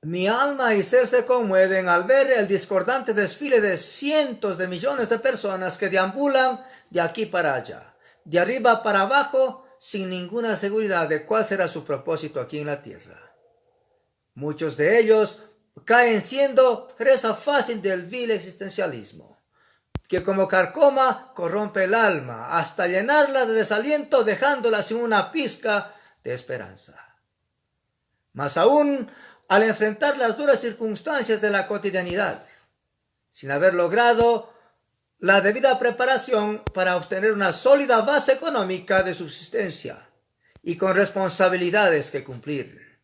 Mi alma y ser se conmueven al ver el discordante desfile de cientos de millones de personas que deambulan de aquí para allá, de arriba para abajo, sin ninguna seguridad de cuál será su propósito aquí en la tierra. Muchos de ellos caen siendo presa fácil del vil existencialismo, que como carcoma corrompe el alma hasta llenarla de desaliento, dejándola sin una pizca de esperanza. Más aún, al enfrentar las duras circunstancias de la cotidianidad, sin haber logrado la debida preparación para obtener una sólida base económica de subsistencia y con responsabilidades que cumplir.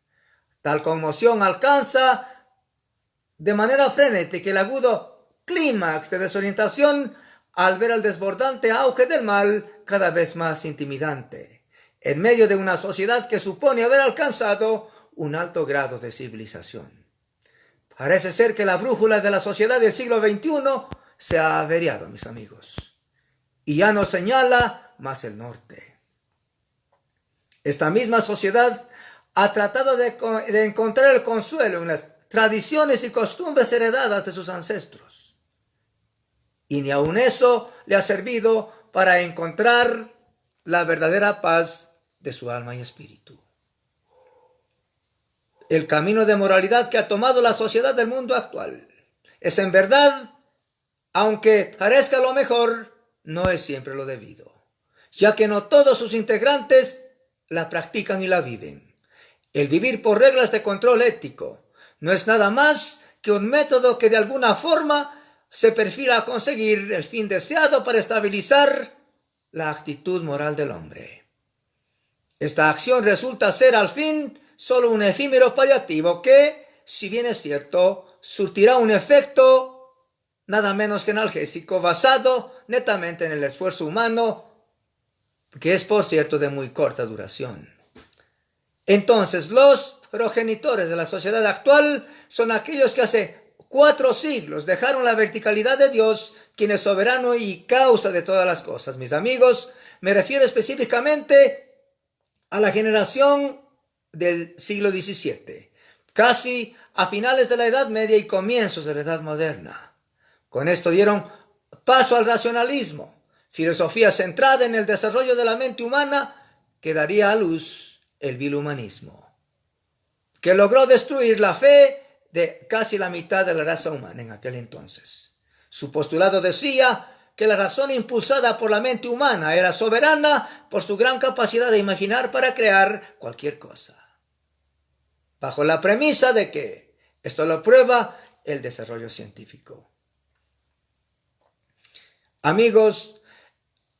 Tal conmoción alcanza de manera frenética el agudo clímax de desorientación al ver el desbordante auge del mal cada vez más intimidante, en medio de una sociedad que supone haber alcanzado un alto grado de civilización. Parece ser que la brújula de la sociedad del siglo XXI se ha averiado, mis amigos, y ya no señala más el norte. Esta misma sociedad ha tratado de encontrar el consuelo en las tradiciones y costumbres heredadas de sus ancestros. Y ni aun eso le ha servido para encontrar la verdadera paz de su alma y espíritu. El camino de moralidad que ha tomado la sociedad del mundo actual es en verdad, aunque parezca lo mejor, no es siempre lo debido, ya que no todos sus integrantes la practican y la viven. El vivir por reglas de control ético no es nada más que un método que de alguna forma se perfila a conseguir el fin deseado para estabilizar la actitud moral del hombre. Esta acción resulta ser al fin solo un efímero paliativo que, si bien es cierto, surtirá un efecto nada menos que analgésico basado netamente en el esfuerzo humano, que es por cierto de muy corta duración. Entonces, los progenitores de la sociedad actual son aquellos que hace 4 siglos dejaron la verticalidad de Dios, quien es soberano y causa de todas las cosas. Mis amigos, me refiero específicamente a la generación del siglo XVII, casi a finales de la Edad Media y comienzos de la Edad Moderna. Con esto dieron paso al racionalismo, filosofía centrada en el desarrollo de la mente humana que daría a luz el vil humanismo, que logró destruir la fe de casi la mitad de la raza humana en aquel entonces. Su postulado decía que la razón impulsada por la mente humana era soberana por su gran capacidad de imaginar para crear cualquier cosa, bajo la premisa de que esto lo prueba el desarrollo científico. Amigos,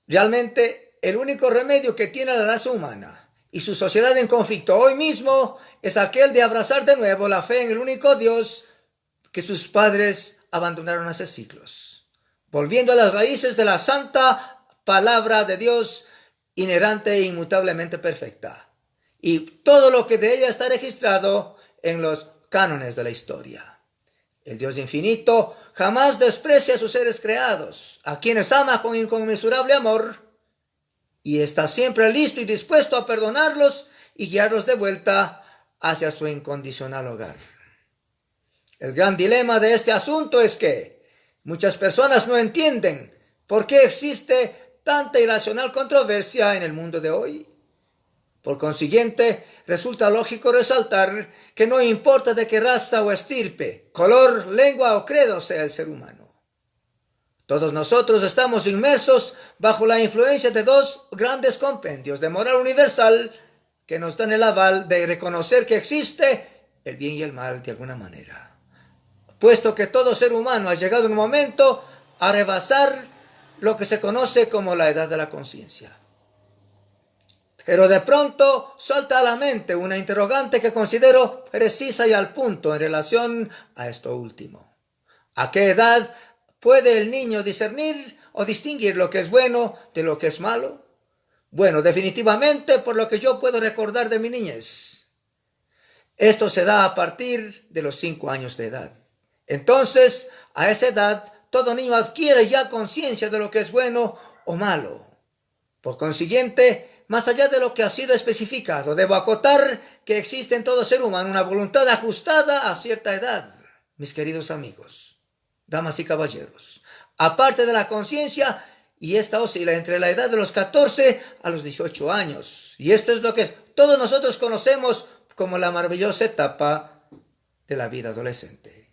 realmente el único remedio que tiene la raza humana y su sociedad en conflicto hoy mismo es aquel de abrazar de nuevo la fe en el único Dios que sus padres abandonaron hace siglos, volviendo a las raíces de la santa palabra de Dios, inherente e inmutablemente perfecta, y todo lo que de ella está registrado en los cánones de la historia. El Dios infinito jamás desprecia a sus seres creados, a quienes ama con inconmensurable amor, y está siempre listo y dispuesto a perdonarlos y guiarlos de vuelta hacia su incondicional hogar. El gran dilema de este asunto es que muchas personas no entienden por qué existe tanta irracional controversia en el mundo de hoy. Por consiguiente, resulta lógico resaltar que no importa de qué raza o estirpe, color, lengua o credo sea el ser humano. Todos nosotros estamos inmersos bajo la influencia de 2 grandes compendios de moral universal que nos dan el aval de reconocer que existe el bien y el mal de alguna manera, puesto que todo ser humano ha llegado en un momento a rebasar lo que se conoce como la edad de la conciencia. Pero de pronto salta a la mente una interrogante que considero precisa y al punto en relación a esto último. ¿A qué edad puede el niño discernir o distinguir lo que es bueno de lo que es malo? Bueno, definitivamente por lo que yo puedo recordar de mi niñez. Esto se da a partir de los 5 años de edad. Entonces, a esa edad, todo niño adquiere ya conciencia de lo que es bueno o malo. Por consiguiente, más allá de lo que ha sido especificado, debo acotar que existe en todo ser humano una voluntad ajustada a cierta edad, mis queridos amigos, damas y caballeros. Aparte de la conciencia, y esta oscila entre la edad de los 14 a los 18 años. Y esto es lo que todos nosotros conocemos como la maravillosa etapa de la vida adolescente.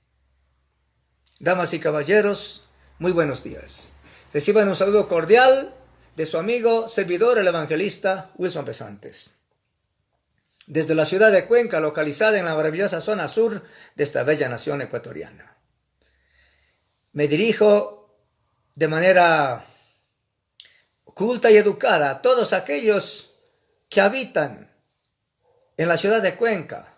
Damas y caballeros, muy buenos días. Reciban un saludo cordial de su amigo, servidor, el evangelista Wilson Pesantes. Desde la ciudad de Cuenca, localizada en la maravillosa zona sur de esta bella nación ecuatoriana. Me dirijo de manera culta y educada a todos aquellos que habitan en la ciudad de Cuenca,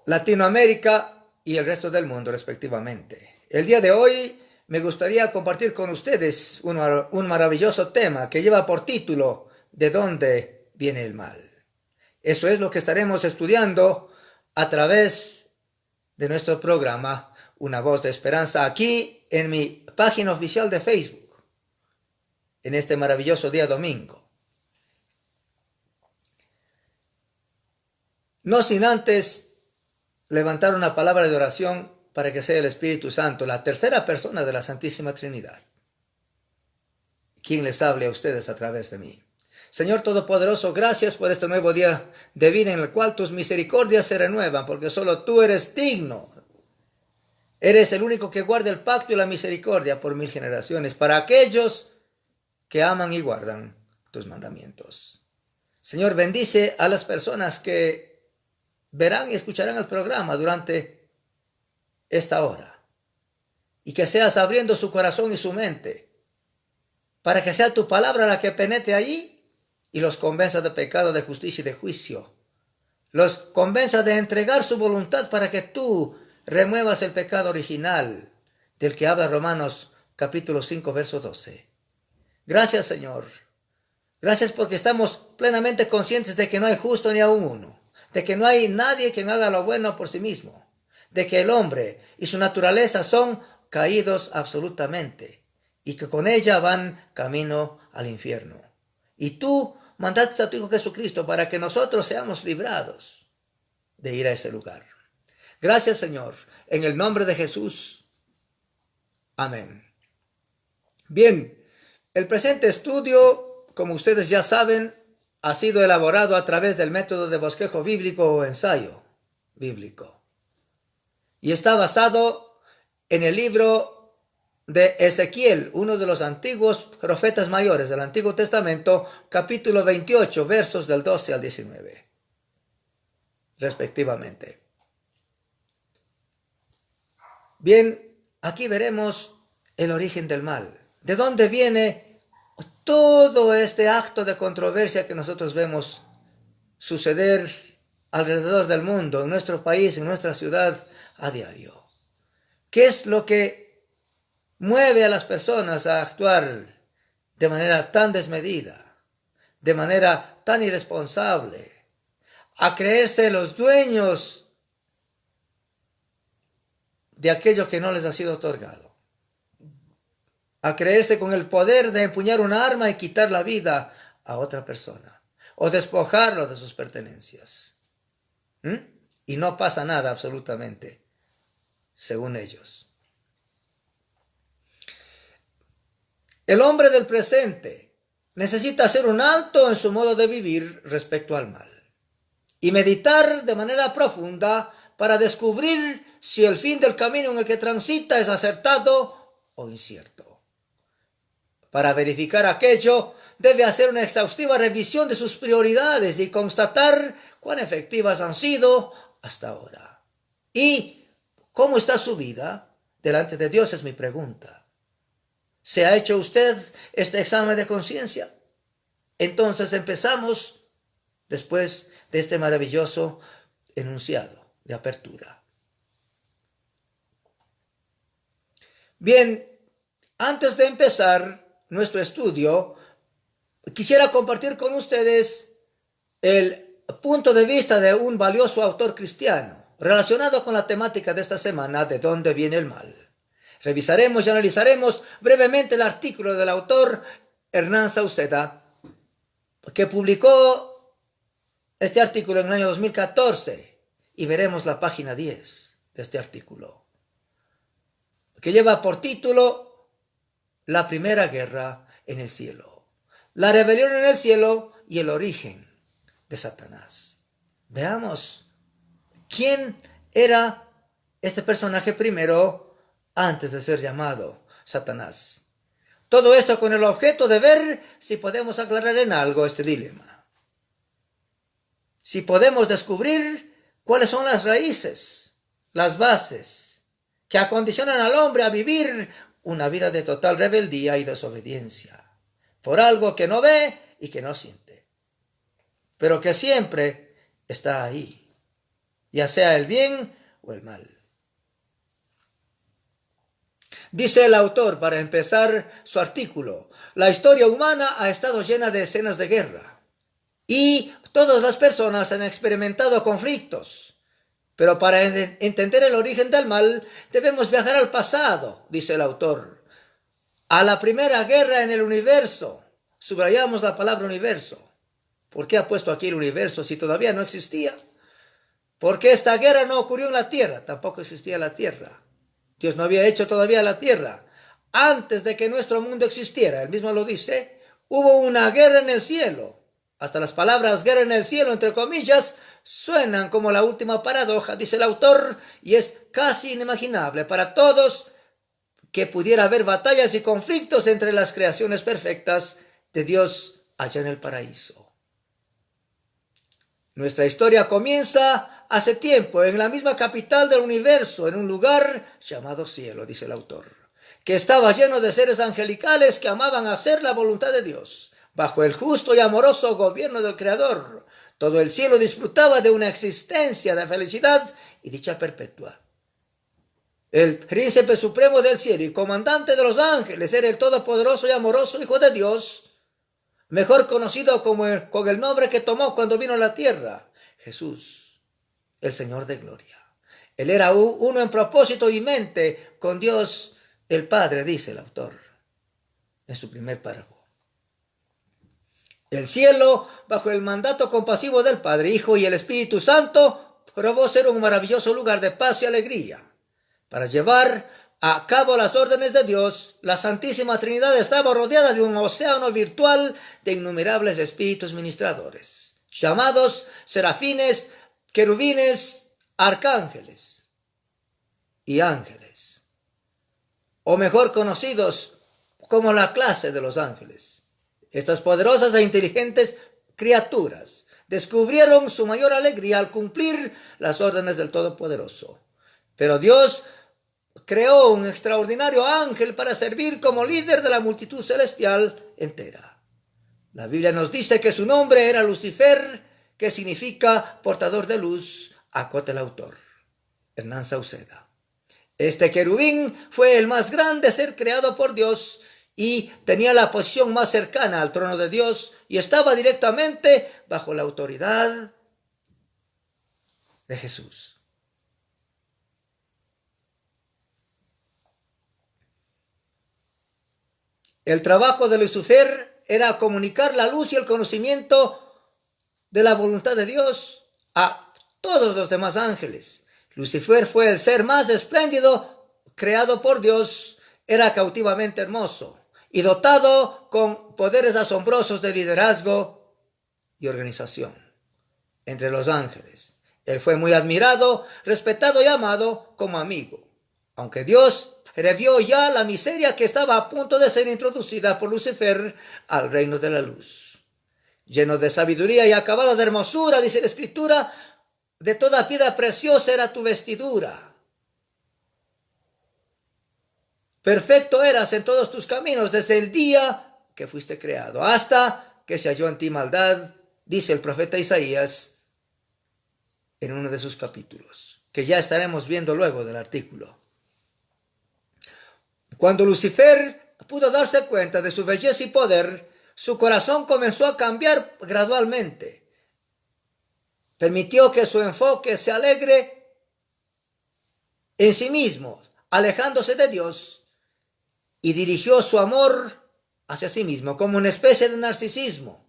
Latinoamérica y el resto del mundo respectivamente. El día de hoy me gustaría compartir con ustedes un maravilloso tema que lleva por título ¿De dónde viene el mal? Eso es lo que estaremos estudiando a través de nuestro programa Una Voz de Esperanza aquí en mi página oficial de Facebook en este maravilloso día domingo. No sin antes levantar una palabra de oración para que sea el Espíritu Santo, la tercera persona de la Santísima Trinidad, quien les hable a ustedes a través de mí. Señor Todopoderoso, gracias por este nuevo día de vida en el cual tus misericordias se renuevan, porque solo tú eres digno. Eres el único que guarda el pacto y la misericordia por 1000 generaciones para aquellos que aman y guardan tus mandamientos. Señor, bendice a las personas que verán y escucharán el programa durante esta hora, y que seas abriendo su corazón y su mente para que sea tu palabra la que penetre allí y los convenza de pecado, de justicia y de juicio. Los convenza de entregar su voluntad para que tú remuevas el pecado original del que habla Romanos capítulo 5 verso 12. Gracias, Señor. Gracias porque estamos plenamente conscientes de que no hay justo ni aún uno, de que no hay nadie quien haga lo bueno por sí mismo, de que el hombre y su naturaleza son caídos absolutamente y que con ella van camino al infierno. Y tú mandaste a tu Hijo Jesucristo para que nosotros seamos librados de ir a ese lugar. Gracias, Señor, en el nombre de Jesús. Amén. Bien, el presente estudio, como ustedes ya saben, ha sido elaborado a través del método de bosquejo bíblico o ensayo bíblico. Y está basado en el libro de Ezequiel, uno de los antiguos profetas mayores del Antiguo Testamento, capítulo 28, versos del 12 al 19, respectivamente. Bien, aquí veremos el origen del mal. ¿De dónde viene todo este acto de controversia que nosotros vemos suceder alrededor del mundo, en nuestro país, en nuestra ciudad, a diario? ¿Qué es lo que mueve a las personas a actuar de manera tan desmedida, de manera tan irresponsable, a creerse los dueños de aquello que no les ha sido otorgado, a creerse con el poder de empuñar un arma y quitar la vida a otra persona o despojarlo de sus pertenencias? Y no pasa nada absolutamente, según ellos. El hombre del presente necesita hacer un alto en su modo de vivir respecto al mal y meditar de manera profunda para descubrir si el fin del camino en el que transita es acertado o incierto. Para verificar aquello, debe hacer una exhaustiva revisión de sus prioridades y constatar cuán efectivas han sido hasta ahora. ¿Y cómo está su vida delante de Dios? Es mi pregunta. ¿Se ha hecho usted este examen de conciencia? Entonces empezamos después de este maravilloso enunciado de apertura. Bien, antes de empezar nuestro estudio, quisiera compartir con ustedes el punto de vista de un valioso autor cristiano relacionado con la temática de esta semana, ¿de dónde viene el mal? Revisaremos y analizaremos brevemente el artículo del autor Hernán Sauceda, que publicó este artículo en el año 2014 y veremos la página 10 de este artículo, que lleva por título La primera guerra en el cielo, la rebelión en el cielo y el origen de Satanás. Veamos quién era este personaje primero antes de ser llamado Satanás. Todo esto con el objeto de ver si podemos aclarar en algo este dilema. Si podemos descubrir cuáles son las raíces, las bases que acondicionan al hombre a vivir una vida de total rebeldía y desobediencia por algo que no ve y que no siente, pero que siempre está ahí, ya sea el bien o el mal. Dice el autor, para empezar su artículo, la historia humana ha estado llena de escenas de guerra y todas las personas han experimentado conflictos. Pero para entender el origen del mal debemos viajar al pasado, dice el autor, a la primera guerra en el universo. Subrayamos la palabra universo. ¿Por qué ha puesto aquí el universo si todavía no existía? Porque esta guerra no ocurrió en la tierra, tampoco existía la tierra. Dios no había hecho todavía la tierra. Antes de que nuestro mundo existiera, él mismo lo dice, hubo una guerra en el cielo. Hasta las palabras guerra en el cielo, entre comillas, suenan como la última paradoja, dice el autor, y es casi inimaginable para todos que pudiera haber batallas y conflictos entre las creaciones perfectas de Dios allá en el paraíso. Nuestra historia comienza hace tiempo en la misma capital del universo, en un lugar llamado cielo, dice el autor, que estaba lleno de seres angelicales que amaban hacer la voluntad de Dios, bajo el justo y amoroso gobierno del Creador. Todo el cielo disfrutaba de una existencia de felicidad y dicha perpetua. El príncipe supremo del cielo y comandante de los ángeles era el todopoderoso y amoroso Hijo de Dios, mejor conocido con el nombre que tomó cuando vino a la tierra, Jesús, el Señor de gloria. Él era uno en propósito y mente con Dios el Padre, dice el autor en su primer párrafo. El cielo, bajo el mandato compasivo del Padre, Hijo y el Espíritu Santo, probó ser un maravilloso lugar de paz y alegría. Para llevar a cabo las órdenes de Dios, la Santísima Trinidad estaba rodeada de un océano virtual de innumerables espíritus ministradores, llamados serafines, querubines, arcángeles y ángeles, o mejor conocidos como la clase de los ángeles. Estas poderosas e inteligentes criaturas descubrieron su mayor alegría al cumplir las órdenes del Todopoderoso. Pero Dios creó un extraordinario ángel para servir como líder de la multitud celestial entera. La Biblia nos dice que su nombre era Lucifer, que significa portador de luz, acota el autor, Hernán Sauceda. Este querubín fue el más grande ser creado por Dios y tenía la posición más cercana al trono de Dios y estaba directamente bajo la autoridad de Jesús. El trabajo de Lucifer era comunicar la luz y el conocimiento de la voluntad de Dios a todos los demás ángeles. Lucifer fue el ser más espléndido creado por Dios, era cautivamente hermoso y dotado con poderes asombrosos de liderazgo y organización entre los ángeles. Él fue muy admirado, respetado y amado como amigo, aunque Dios previó ya la miseria que estaba a punto de ser introducida por Lucifer al reino de la luz. Lleno de sabiduría y acabado de hermosura, dice la Escritura, de toda piedra preciosa era tu vestidura. Perfecto eras en todos tus caminos desde el día que fuiste creado, hasta que se halló en ti maldad, dice el profeta Isaías en uno de sus capítulos, que ya estaremos viendo luego del artículo. Cuando Lucifer pudo darse cuenta de su belleza y poder, su corazón comenzó a cambiar gradualmente. Permitió que su enfoque se alegre en sí mismo, alejándose de Dios, y dirigió su amor hacia sí mismo como una especie de narcisismo,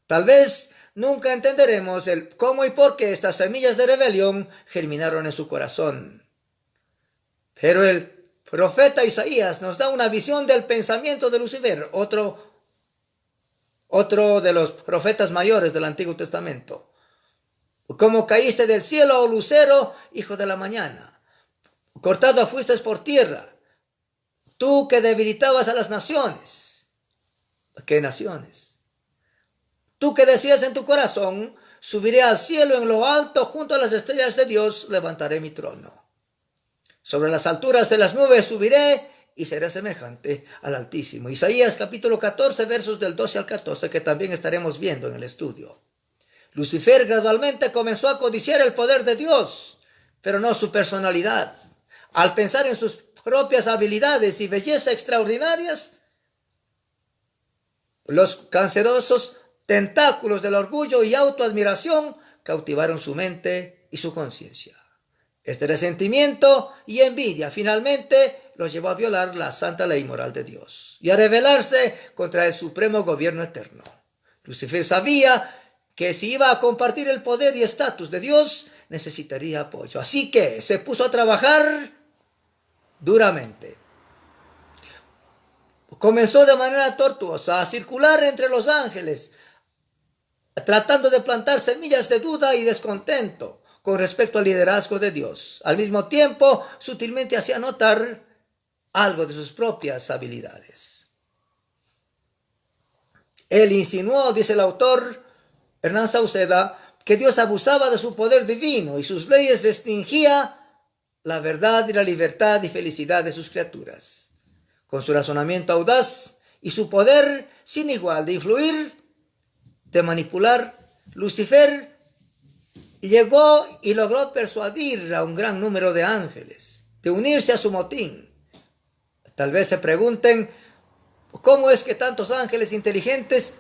Tal vez nunca entenderemos el cómo y por qué estas semillas de rebelión germinaron en su corazón. Pero el profeta Isaías nos da una visión del pensamiento de Lucifer, otro de los profetas mayores del Antiguo Testamento. Como caíste del cielo, oh lucero, hijo de la mañana. Cortado fuiste por tierra, tú que debilitabas a las naciones. ¿Qué naciones? Tú que decías en tu corazón, subiré al cielo en lo alto, junto a las estrellas de Dios, levantaré mi trono. Sobre las alturas de las nubes subiré y seré semejante al Altísimo. Isaías capítulo 14, versos del 12 al 14, que también estaremos viendo en el estudio. Lucifer gradualmente comenzó a codiciar el poder de Dios, pero no su personalidad. Al pensar en sus propias habilidades y belleza extraordinarias, los cancerosos tentáculos del orgullo y autoadmiración cautivaron su mente y su conciencia. Este resentimiento y envidia finalmente los llevó a violar la santa ley moral de Dios y a rebelarse contra el supremo gobierno eterno. Lucifer sabía que si iba a compartir el poder y estatus de Dios, necesitaría apoyo. Así que se puso a trabajar duramente. Comenzó de manera tortuosa a circular entre los ángeles, tratando de plantar semillas de duda y descontento con respecto al liderazgo de Dios. Al mismo tiempo, sutilmente hacía notar algo de sus propias habilidades. Él insinuó, dice el autor Hernán Sauceda, que Dios abusaba de su poder divino y sus leyes restringía la verdad y la libertad y felicidad de sus criaturas. Con su razonamiento audaz y su poder sin igual de influir, de manipular, Lucifer llegó y logró persuadir a un gran número de ángeles de unirse a su motín. Tal vez se pregunten, ¿cómo es que tantos ángeles inteligentes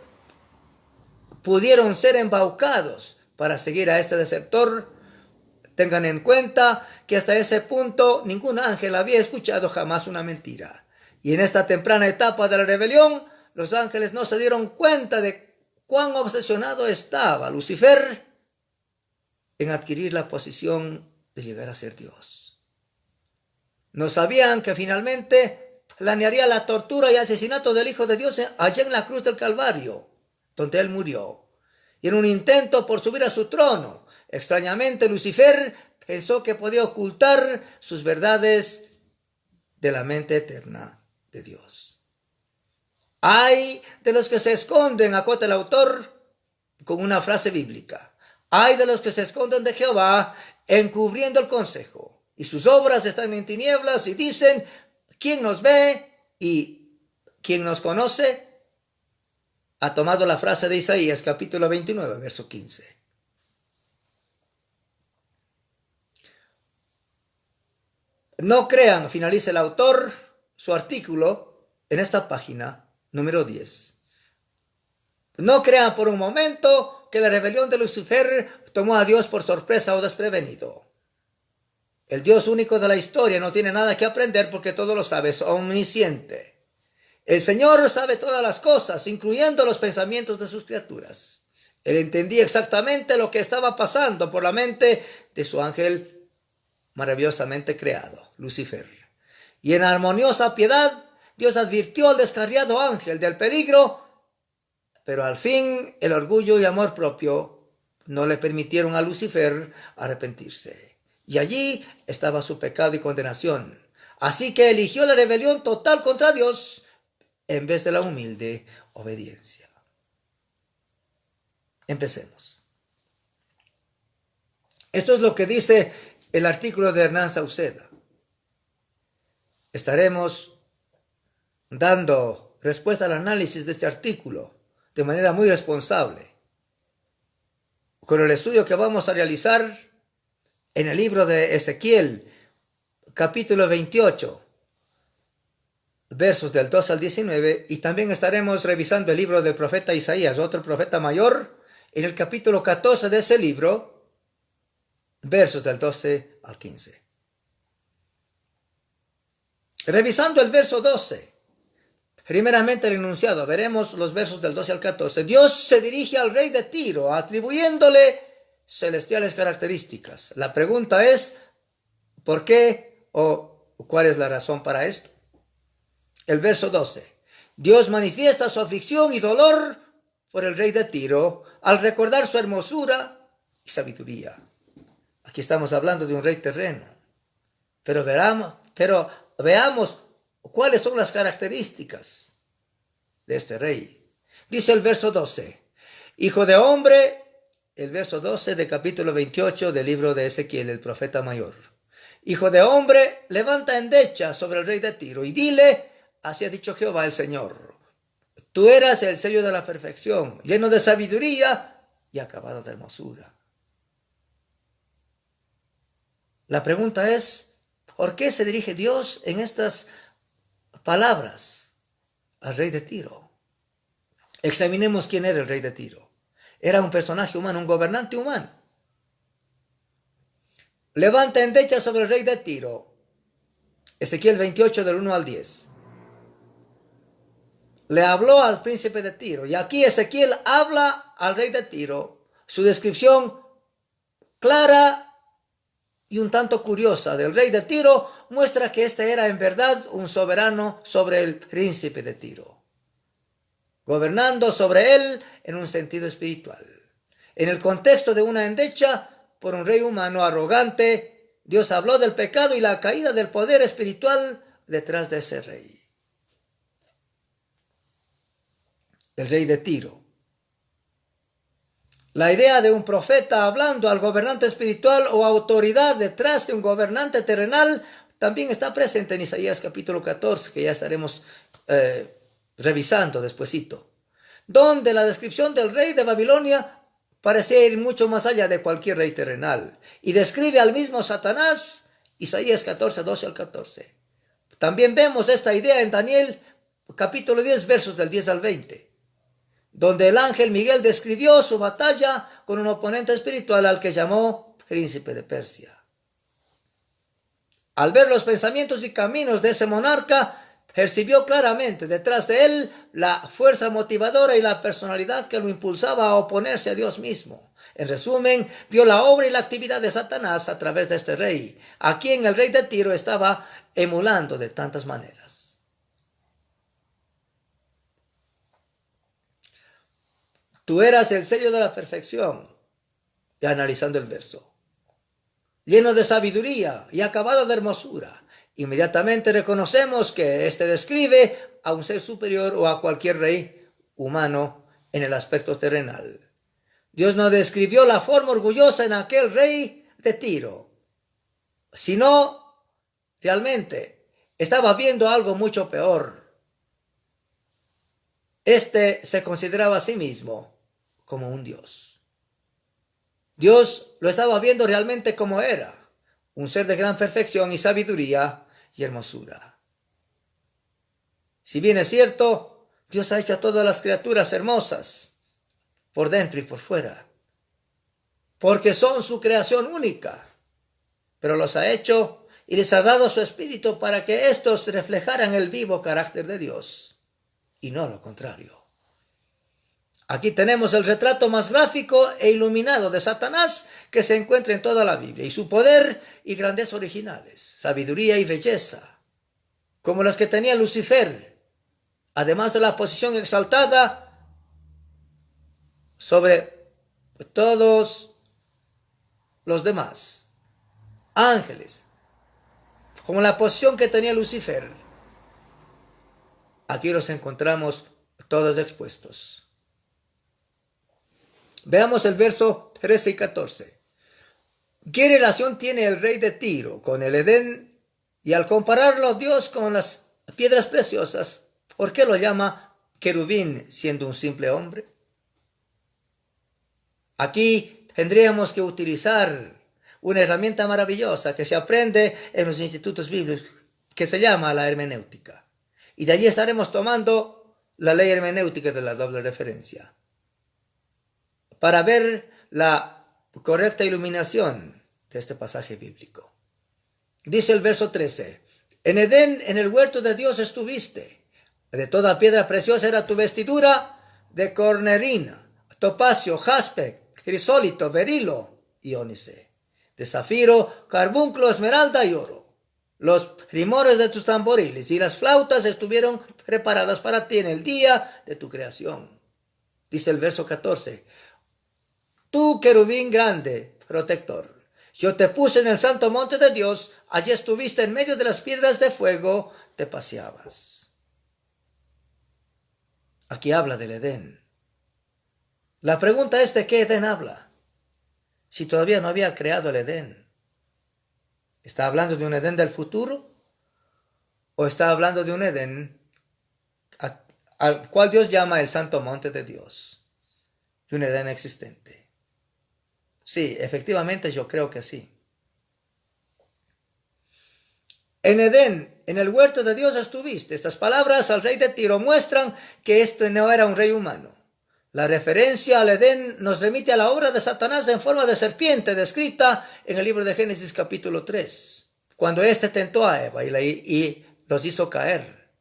pudieron ser embaucados para seguir a este desertor? Tengan en cuenta que hasta ese punto ningún ángel había escuchado jamás una mentira. Y en esta temprana etapa de la rebelión, los ángeles no se dieron cuenta de cuán obsesionado estaba Lucifer en adquirir la posición de llegar a ser Dios. No sabían que finalmente planearía la tortura y asesinato del Hijo de Dios allá en la cruz del Calvario, donde él murió. Y en un intento por subir a su trono, extrañamente Lucifer pensó que podía ocultar sus verdades de la mente eterna de Dios. Ay de los que se esconden, acota el autor con una frase bíblica. Ay de los que se esconden de Jehová, encubriendo el consejo, y sus obras están en tinieblas, y dicen, ¿quién nos ve y quién nos conoce? Ha tomado la frase de Isaías, capítulo 29, verso 15. No crean, finaliza el autor su artículo en esta página número 10. No crean por un momento que la rebelión de Lucifer tomó a Dios por sorpresa o desprevenido. El Dios único de la historia no tiene nada que aprender porque todo lo sabe, es omnisciente. El Señor sabe todas las cosas, incluyendo los pensamientos de sus criaturas. Él entendía exactamente lo que estaba pasando por la mente de su ángel maravillosamente creado, Lucifer. Y en armoniosa piedad, Dios advirtió al descarriado ángel del peligro, pero al fin el orgullo y amor propio no le permitieron a Lucifer arrepentirse. Y allí estaba su pecado y condenación. Así que eligió la rebelión total contra Dios en vez de la humilde obediencia. Empecemos. Esto es lo que dice el artículo de Hernán Sauceda. Estaremos dando respuesta al análisis de este artículo de manera muy responsable, con el estudio que vamos a realizar en el libro de Ezequiel, capítulo 28, versos del 2 al 19, y también estaremos revisando el libro del profeta Isaías, otro profeta mayor, en el capítulo 14 de ese libro, versos del 12 al 15. Revisando el verso 12, Primeramente el enunciado, veremos los versos del 12 al 14. Dios se dirige al rey de Tiro, atribuyéndole celestiales características. La pregunta es, ¿por qué o cuál es la razón para esto? El verso 12. Dios manifiesta su aflicción y dolor por el rey de Tiro al recordar su hermosura y sabiduría. Aquí estamos hablando de un rey terreno. Pero veamos cuáles son las características de este rey. Dice el verso 12. Hijo de hombre, el verso 12 del capítulo 28 del libro de Ezequiel, el profeta mayor. Hijo de hombre, levanta endecha sobre el rey de Tiro y dile, así ha dicho Jehová el Señor. Tú eras el sello de la perfección, lleno de sabiduría y acabado de hermosura. La pregunta es, ¿por qué se dirige Dios en estas palabras al rey de Tiro? Examinemos quién era el rey de Tiro. Era un personaje humano, un gobernante humano. Levanta endecha sobre el rey de Tiro. Ezequiel 28 del 1 al 10. Le habló al príncipe de Tiro. Y aquí Ezequiel habla al rey de Tiro. Su descripción clara y un tanto curiosa del rey de Tiro muestra que este era en verdad un soberano sobre el príncipe de Tiro, gobernando sobre él en un sentido espiritual. En el contexto de una endecha por un rey humano arrogante, Dios habló del pecado y la caída del poder espiritual detrás de ese rey. El rey de Tiro. La idea de un profeta hablando al gobernante espiritual o autoridad detrás de un gobernante terrenal también está presente en Isaías capítulo 14, que ya estaremos revisando despuesito, donde la descripción del rey de Babilonia parece ir mucho más allá de cualquier rey terrenal y describe al mismo Satanás, Isaías 14, 12 al 14. También vemos esta idea en Daniel capítulo 10, versos del 10 al 20. Donde el ángel Miguel describió su batalla con un oponente espiritual al que llamó príncipe de Persia. Al ver los pensamientos y caminos de ese monarca, percibió claramente detrás de él la fuerza motivadora y la personalidad que lo impulsaba a oponerse a Dios mismo. En resumen, vio la obra y la actividad de Satanás a través de este rey, a quien el rey de Tiro estaba emulando de tantas maneras. Tú eras el sello de la perfección, y analizando el verso, lleno de sabiduría y acabado de hermosura. Inmediatamente reconocemos que este describe a un ser superior o a cualquier rey humano en el aspecto terrenal. Dios no describió la forma orgullosa en aquel rey de Tiro, sino realmente estaba viendo algo mucho peor. Este se consideraba a sí mismo como un Dios. Dios lo estaba viendo realmente como era, un ser de gran perfección y sabiduría y hermosura. Si bien es cierto, Dios ha hecho a todas las criaturas hermosas, por dentro y por fuera, porque son su creación única, pero los ha hecho y les ha dado su espíritu para que éstos reflejaran el vivo carácter de Dios, y no lo contrario. Aquí tenemos el retrato más gráfico e iluminado de Satanás que se encuentra en toda la Biblia, y su poder y grandeza originales, sabiduría y belleza, como las que tenía Lucifer, además de la posición exaltada sobre todos los demás ángeles, como la posición que tenía Lucifer. Aquí los encontramos todos expuestos. Veamos el verso 13 y 14. ¿Qué relación tiene el rey de Tiro con el Edén? Y al compararlo Dios con las piedras preciosas, ¿por qué lo llama querubín siendo un simple hombre? Aquí tendríamos que utilizar una herramienta maravillosa que se aprende en los institutos bíblicos, que se llama la hermenéutica. Y de allí estaremos tomando la ley hermenéutica de la doble referencia, para ver la correcta iluminación de este pasaje bíblico. Dice el verso 13, en Edén, en el huerto de Dios estuviste, De toda piedra preciosa era tu vestidura, de cornerina, topacio, jaspe, crisólito, berilo y ónice, de zafiro, carbunclo, esmeralda y oro. Los primores de tus tamboriles y las flautas estuvieron preparadas para ti en el día de tu creación. Dice el verso 14, tú querubín grande, protector, yo te puse en el santo monte de Dios, allí estuviste en medio de las piedras de fuego, te paseabas. Aquí habla del Edén. La pregunta es: ¿de qué Edén habla? Si todavía no había creado el Edén. ¿Está hablando de un Edén del futuro? ¿O está hablando de un Edén al cual Dios llama el santo monte de Dios? De un Edén existente. Sí, efectivamente yo creo que sí. En Edén, en el huerto de Dios estuviste. Estas palabras al rey de Tiro muestran que este no era un rey humano. La referencia al Edén nos remite a la obra de Satanás en forma de serpiente descrita en el libro de Génesis capítulo 3, cuando éste tentó a Eva y los hizo caer.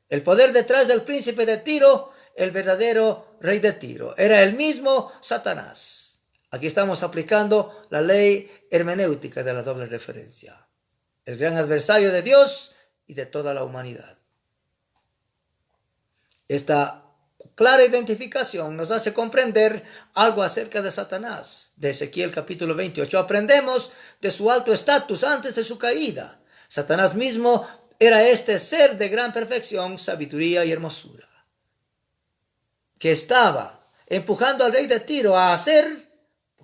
El poder detrás del príncipe de Tiro, el verdadero rey de Tiro, era el mismo Satanás. Aquí estamos aplicando la ley hermenéutica de la doble referencia. El gran adversario de Dios y de toda la humanidad. Esta clara identificación nos hace comprender algo acerca de Satanás. De Ezequiel capítulo 28 aprendemos de su alto estatus antes de su caída. Satanás mismo era este ser de gran perfección, sabiduría y hermosura, que estaba empujando al rey de Tiro a hacer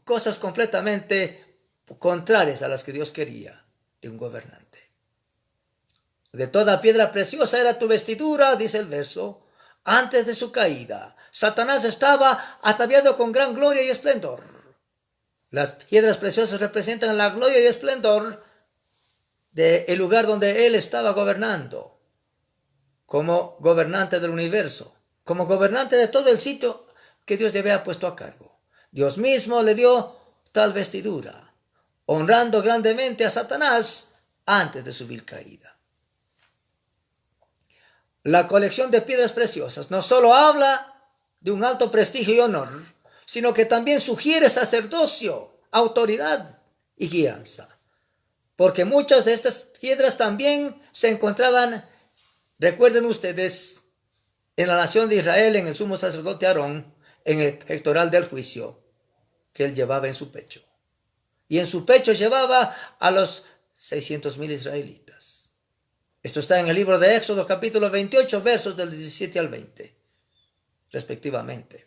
cosas completamente contrarias a las que Dios quería de un gobernante. De toda piedra preciosa era tu vestidura, dice el verso. Antes de su caída, Satanás estaba ataviado con gran gloria y esplendor. Las piedras preciosas representan la gloria y esplendor del lugar donde él estaba gobernando, como gobernante del universo, como gobernante de todo el sitio que Dios le había puesto a cargo. Dios mismo le dio tal vestidura, honrando grandemente a Satanás antes de su vil caída. La colección de piedras preciosas no solo habla de un alto prestigio y honor, sino que también sugiere sacerdocio, autoridad y guianza. Porque muchas de estas piedras también se encontraban, recuerden ustedes, en la nación de Israel, en el sumo sacerdote Aarón, en el pectoral del juicio que él llevaba en su pecho. Y en su pecho llevaba a los 600,000 israelitas. Esto está en el libro de Éxodo capítulo 28, versos del 17 al 20, respectivamente.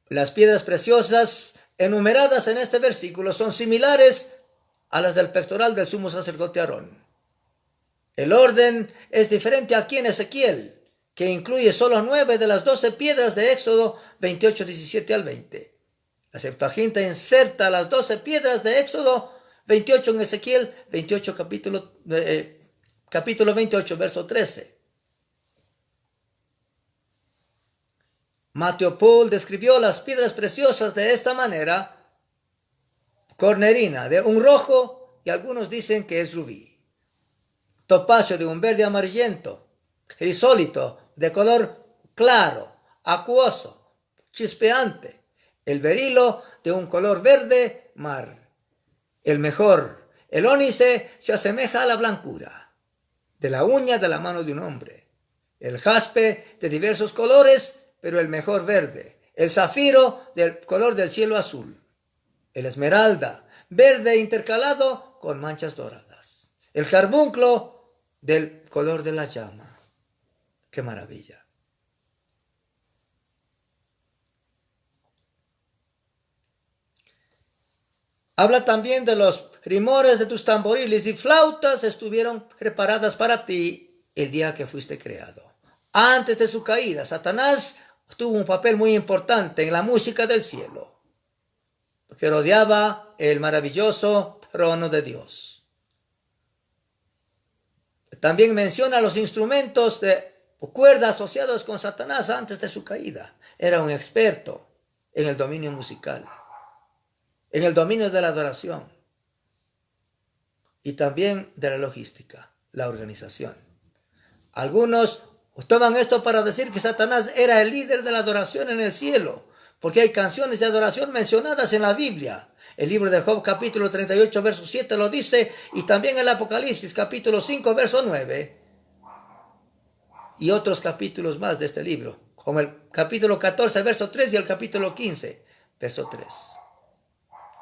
Las piedras preciosas enumeradas en este versículo son similares a las del pectoral del sumo sacerdote Aarón. El orden es diferente aquí en Ezequiel, que incluye solo 9 de las 12 piedras de Éxodo 28, 17 al 20. La Septuaginta inserta las 12 piedras de Éxodo 28 en Ezequiel 28, capítulo 28, verso 13. Matthew Poole describió las piedras preciosas de esta manera: cornerina de un rojo y algunos dicen que es rubí, topacio de un verde amarillento, crisólito de color claro, acuoso, chispeante, el berilo de un color verde mar. El mejor, el ónice, se asemeja a la blancura de la uña de la mano de un hombre. El jaspe de diversos colores, pero el mejor verde. El zafiro del color del cielo azul. El esmeralda, verde intercalado con manchas doradas. El carbunclo del color de la llama. ¡Qué maravilla! Habla también de los primores de tus tamboriles y flautas estuvieron preparadas para ti el día que fuiste creado. Antes de su caída, Satanás tuvo un papel muy importante en la música del cielo, que rodeaba el maravilloso trono de Dios. También menciona los instrumentos de cuerda asociados con Satanás antes de su caída. Era un experto en el dominio musical, en el dominio de la adoración y también de la logística, la organización. Algunos toman esto para decir que Satanás era el líder de la adoración en el cielo, porque hay canciones de adoración mencionadas en la Biblia. El libro de Job capítulo 38 verso 7 lo dice, y también el Apocalipsis capítulo 5 verso 9, y otros capítulos más de este libro, como el capítulo 14 verso 3 y el capítulo 15 verso 3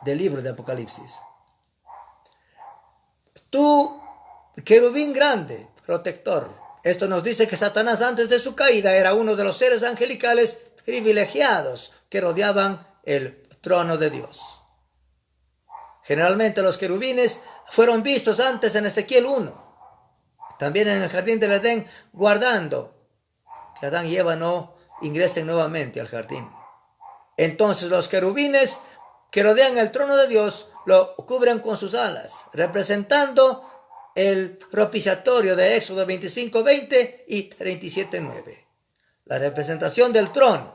del libro de Apocalipsis. Tú, querubín grande, protector. Esto nos dice que Satanás antes de su caída era uno de los seres angelicales privilegiados que rodeaban el trono de Dios. Generalmente los querubines fueron vistos antes en Ezequiel 1, también en el jardín del Edén, guardando que Adán y Eva no ingresen nuevamente al jardín. Entonces los querubines que rodean el trono de Dios lo cubren con sus alas, representando el propiciatorio de Éxodo 25:20 y 37:9. La representación del trono.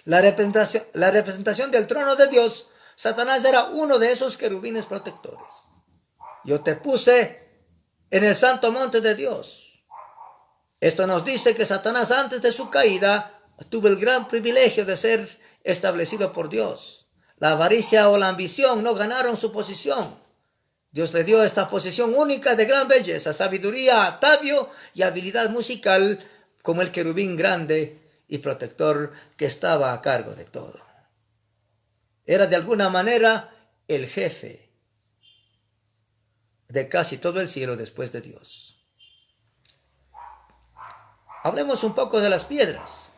La representación del trono de Dios. Satanás era uno de esos querubines protectores. Yo te puse en el santo monte de Dios. Esto nos dice que Satanás antes de su caída tuvo el gran privilegio de ser establecido por Dios. La avaricia o la ambición no ganaron su posición. Dios le dio esta posición única de gran belleza, sabiduría, atavio y habilidad musical como el querubín grande y protector que estaba a cargo de todo. Era de alguna manera el jefe de casi todo el cielo después de Dios. Hablemos un poco de las piedras.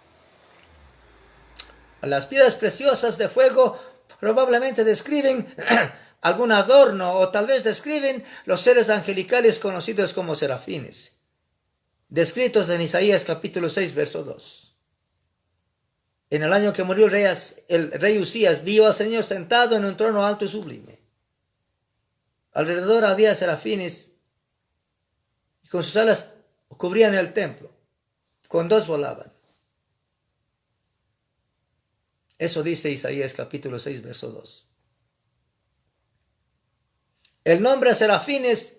Las piedras preciosas de fuego probablemente describen algún adorno o tal vez describen los seres angelicales conocidos como serafines, descritos en Isaías capítulo 6 verso 2. En el año que murió el rey Usías vio al Señor sentado en un trono alto y sublime. Alrededor había serafines y con sus alas cubrían el templo. Con dos volaban. Eso dice Isaías capítulo 6 verso 2. El nombre serafines,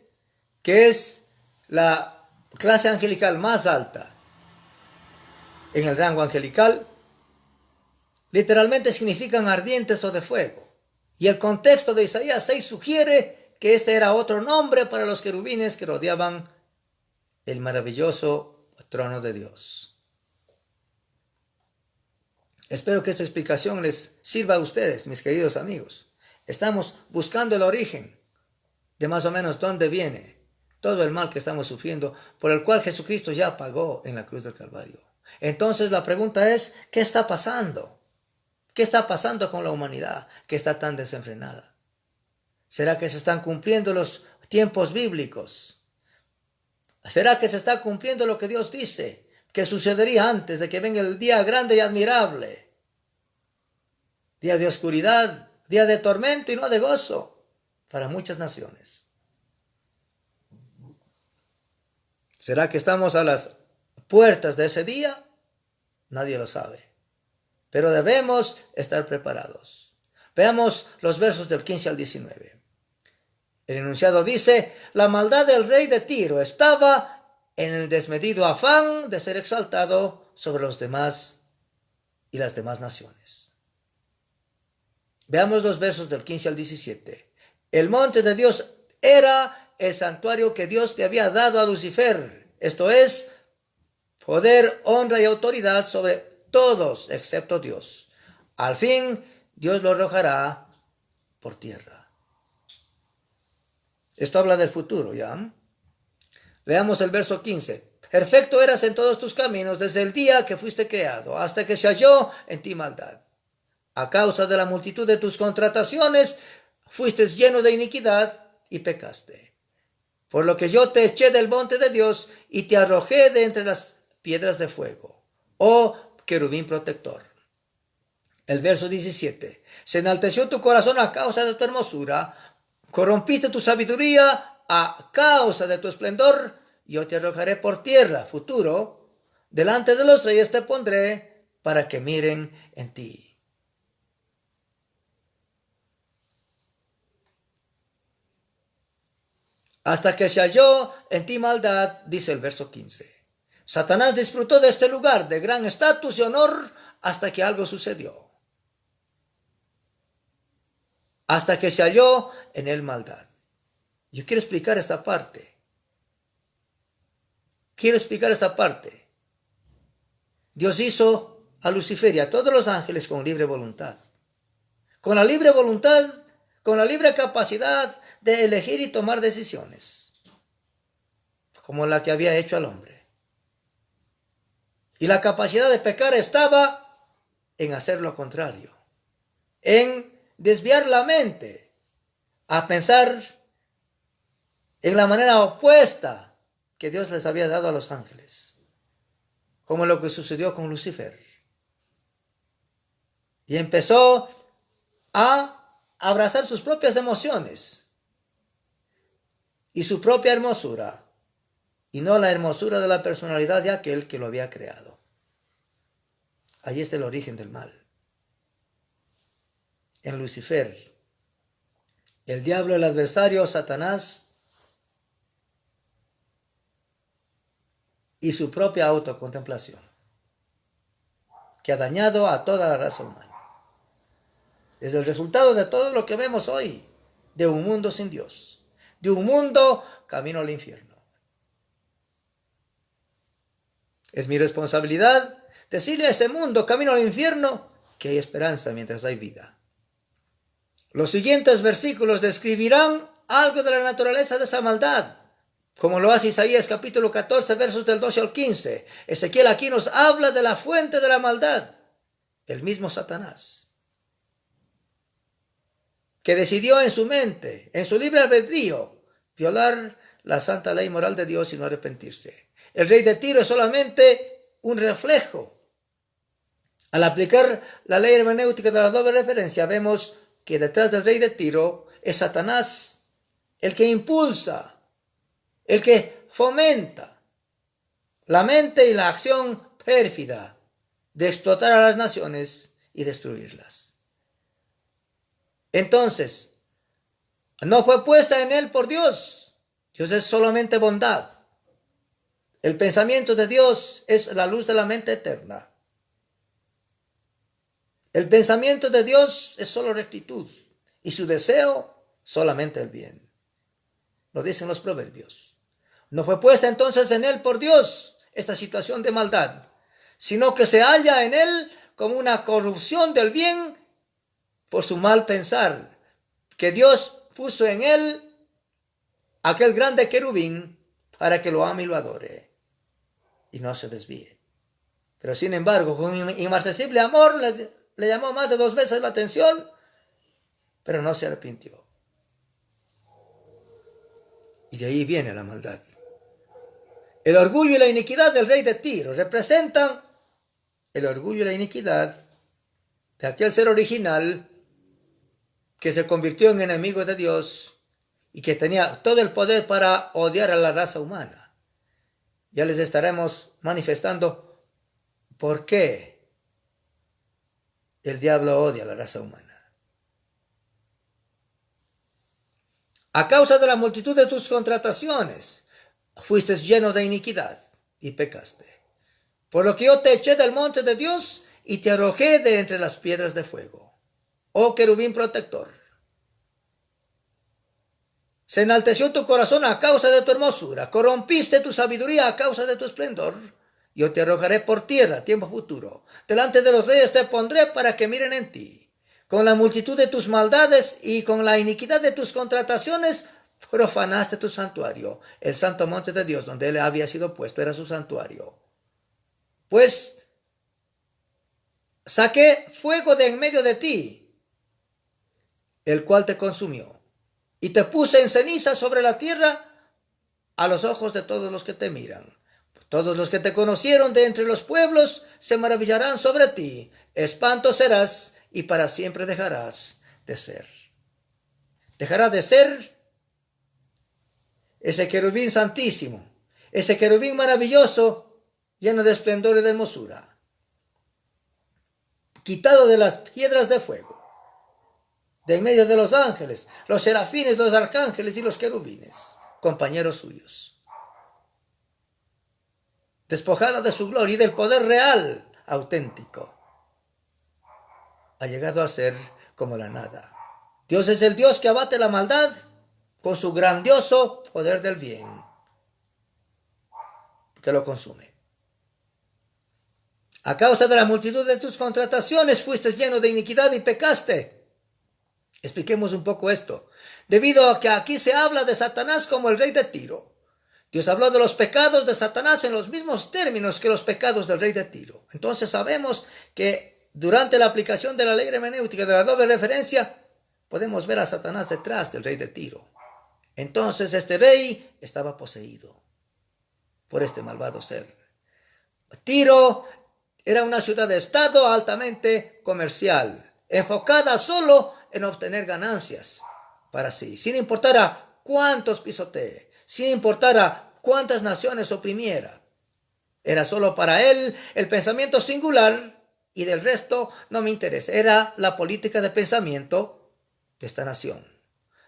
que es la clase angelical más alta en el rango angelical, literalmente significan ardientes o de fuego. Y el contexto de Isaías 6 sugiere que este era otro nombre para los querubines que rodeaban el maravilloso trono de Dios. Espero que esta explicación les sirva a ustedes, mis queridos amigos. Estamos buscando el origen de más o menos dónde viene todo el mal que estamos sufriendo, por el cual Jesucristo ya pagó en la cruz del Calvario. Entonces la pregunta es, ¿qué está pasando? ¿Qué está pasando con la humanidad que está tan desenfrenada? ¿Será que se están cumpliendo los tiempos bíblicos? ¿Será que se está cumpliendo lo que Dios dice que sucedería antes de que venga el día grande y admirable? Día de oscuridad, día de tormento y no de gozo para muchas naciones. ¿Será que estamos a las puertas de ese día? Nadie lo sabe. Pero debemos estar preparados. Veamos los versos del 15 al 19. El enunciado dice: la maldad del rey de Tiro estaba en el desmedido afán de ser exaltado sobre los demás y las demás naciones. Veamos los versos del 15 al 17. El monte de Dios era el santuario que Dios le había dado a Lucifer, esto es, poder, honra y autoridad sobre todos excepto Dios. Al fin, Dios lo arrojará por tierra. Esto habla del futuro, ¿ya? Veamos el verso 15. Perfecto eras en todos tus caminos desde el día que fuiste creado, hasta que se halló en ti maldad. A causa de la multitud de tus contrataciones, fuiste lleno de iniquidad y pecaste. Por lo que yo te eché del monte de Dios y te arrojé de entre las piedras de fuego, oh querubín protector. El verso 17. Se enalteció tu corazón a causa de tu hermosura, corrompiste tu sabiduría a causa de tu esplendor. Yo te arrojaré por tierra, futuro. Delante de los reyes te pondré para que miren en ti. hasta que se halló en ti maldad, dice el verso 15. Satanás disfrutó de este lugar de gran estatus y honor hasta que algo sucedió. Hasta que se halló en él maldad. Yo quiero explicar esta parte. Dios hizo a Lucifer y a todos los ángeles con libre voluntad. Con la libre voluntad, con la libre capacidad de elegir y tomar decisiones, como la que había hecho al hombre. Y la capacidad de pecar estaba en hacer lo contrario, en desviar la mente a pensar en la manera opuesta que Dios les había dado a los ángeles, como lo que sucedió con Lucifer. Y empezó a abrazar sus propias emociones y su propia hermosura, y no la hermosura de la personalidad de aquel que lo había creado. Ahí está el origen del mal. En Lucifer, el diablo, el adversario, Satanás, y su propia autocontemplación, que ha dañado a toda la raza humana. Es el resultado de todo lo que vemos hoy, de un mundo sin Dios, de un mundo camino al infierno. Es mi responsabilidad decirle a ese mundo camino al infierno que hay esperanza mientras hay vida. Los siguientes versículos describirán algo de la naturaleza de esa maldad, como lo hace Isaías capítulo 14, versos del 12 al 15. Ezequiel aquí nos habla de la fuente de la maldad, el mismo Satanás, que decidió en su mente, en su libre albedrío, violar la santa ley moral de Dios y no arrepentirse. El rey de Tiro es solamente un reflejo. Al aplicar la ley hermenéutica de la doble referencia, vemos que detrás del rey de Tiro es Satanás, el que impulsa, el que fomenta la mente y la acción pérfida de explotar a las naciones y destruirlas. Entonces, no fue puesta en él por Dios. Dios es solamente bondad. El pensamiento de Dios es la luz de la mente eterna. El pensamiento de Dios es solo rectitud y su deseo solamente el bien. Lo dicen los proverbios. No fue puesta entonces en él por Dios esta situación de maldad, sino que se halla en él como una corrupción del bien por su mal pensar, que Dios puso en él aquel grande querubín para que lo ame y lo adore y no se desvíe. Pero sin embargo, con inmarcesible amor le llamó más de 2 veces la atención, pero no se arrepintió. Y de ahí viene la maldad. El orgullo y la iniquidad del rey de Tiro representan el orgullo y la iniquidad de aquel ser original que se convirtió en enemigo de Dios y que tenía todo el poder para odiar a la raza humana. Ya les estaremos manifestando por qué el diablo odia a la raza humana. A causa de la multitud de tus contrataciones, fuiste lleno de iniquidad y pecaste. Por lo que yo te eché del monte de Dios y te arrojé de entre las piedras de fuego. Oh querubín protector. Se enalteció tu corazón a causa de tu hermosura. Corrompiste tu sabiduría a causa de tu esplendor. Yo te arrojaré por tierra, tiempo futuro. Delante de los reyes te pondré para que miren en ti. Con la multitud de tus maldades y con la iniquidad de tus contrataciones, profanaste tu santuario. El santo monte de Dios, donde él había sido puesto, era su santuario. Pues saqué fuego de en medio de ti, el cual te consumió, y te puse en ceniza sobre la tierra a los ojos de todos los que te miran. Todos los que te conocieron de entre los pueblos se maravillarán sobre ti. Espanto serás y para siempre dejarás de ser. Dejará de ser ese querubín santísimo, ese querubín maravilloso, lleno de esplendor y de hermosura, quitado de las piedras de fuego, de en medio de los ángeles, los serafines, los arcángeles y los querubines, compañeros suyos. Despojada de su gloria y del poder real, auténtico, ha llegado a ser como la nada. Dios es el Dios que abate la maldad con su grandioso poder del bien, que lo consume. A causa de la multitud de tus contrataciones fuiste lleno de iniquidad y pecaste. Expliquemos un poco esto. Debido a que aquí se habla de Satanás como el rey de Tiro. Dios habló de los pecados de Satanás en los mismos términos que los pecados del rey de Tiro. Entonces sabemos que durante la aplicación de la ley hermenéutica de la doble referencia, podemos ver a Satanás detrás del rey de Tiro. Entonces este rey estaba poseído por este malvado ser. Tiro era una ciudad de estado altamente comercial, enfocada solo en obtener ganancias para sí, sin importar a cuántos pisotee, sin importar a cuántas naciones oprimiera. Era solo para él el pensamiento singular y del resto no me interesa. Era la política de pensamiento de esta nación.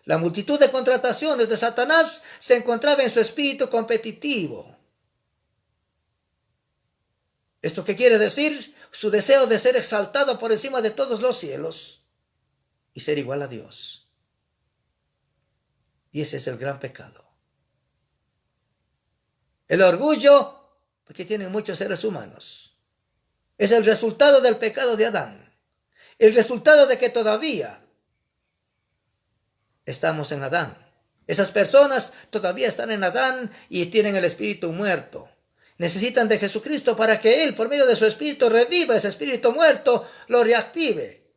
La multitud de contrataciones de Satanás se encontraba en su espíritu competitivo. ¿Esto qué quiere decir? Su deseo de ser exaltado por encima de todos los cielos y ser igual a Dios. Y ese es el gran pecado. El orgullo que tienen muchos seres humanos es el resultado del pecado de Adán. El resultado de que todavía estamos en Adán. Esas personas todavía están en Adán y tienen el espíritu muerto. Necesitan de Jesucristo para que Él, por medio de su espíritu, reviva ese espíritu muerto, lo reactive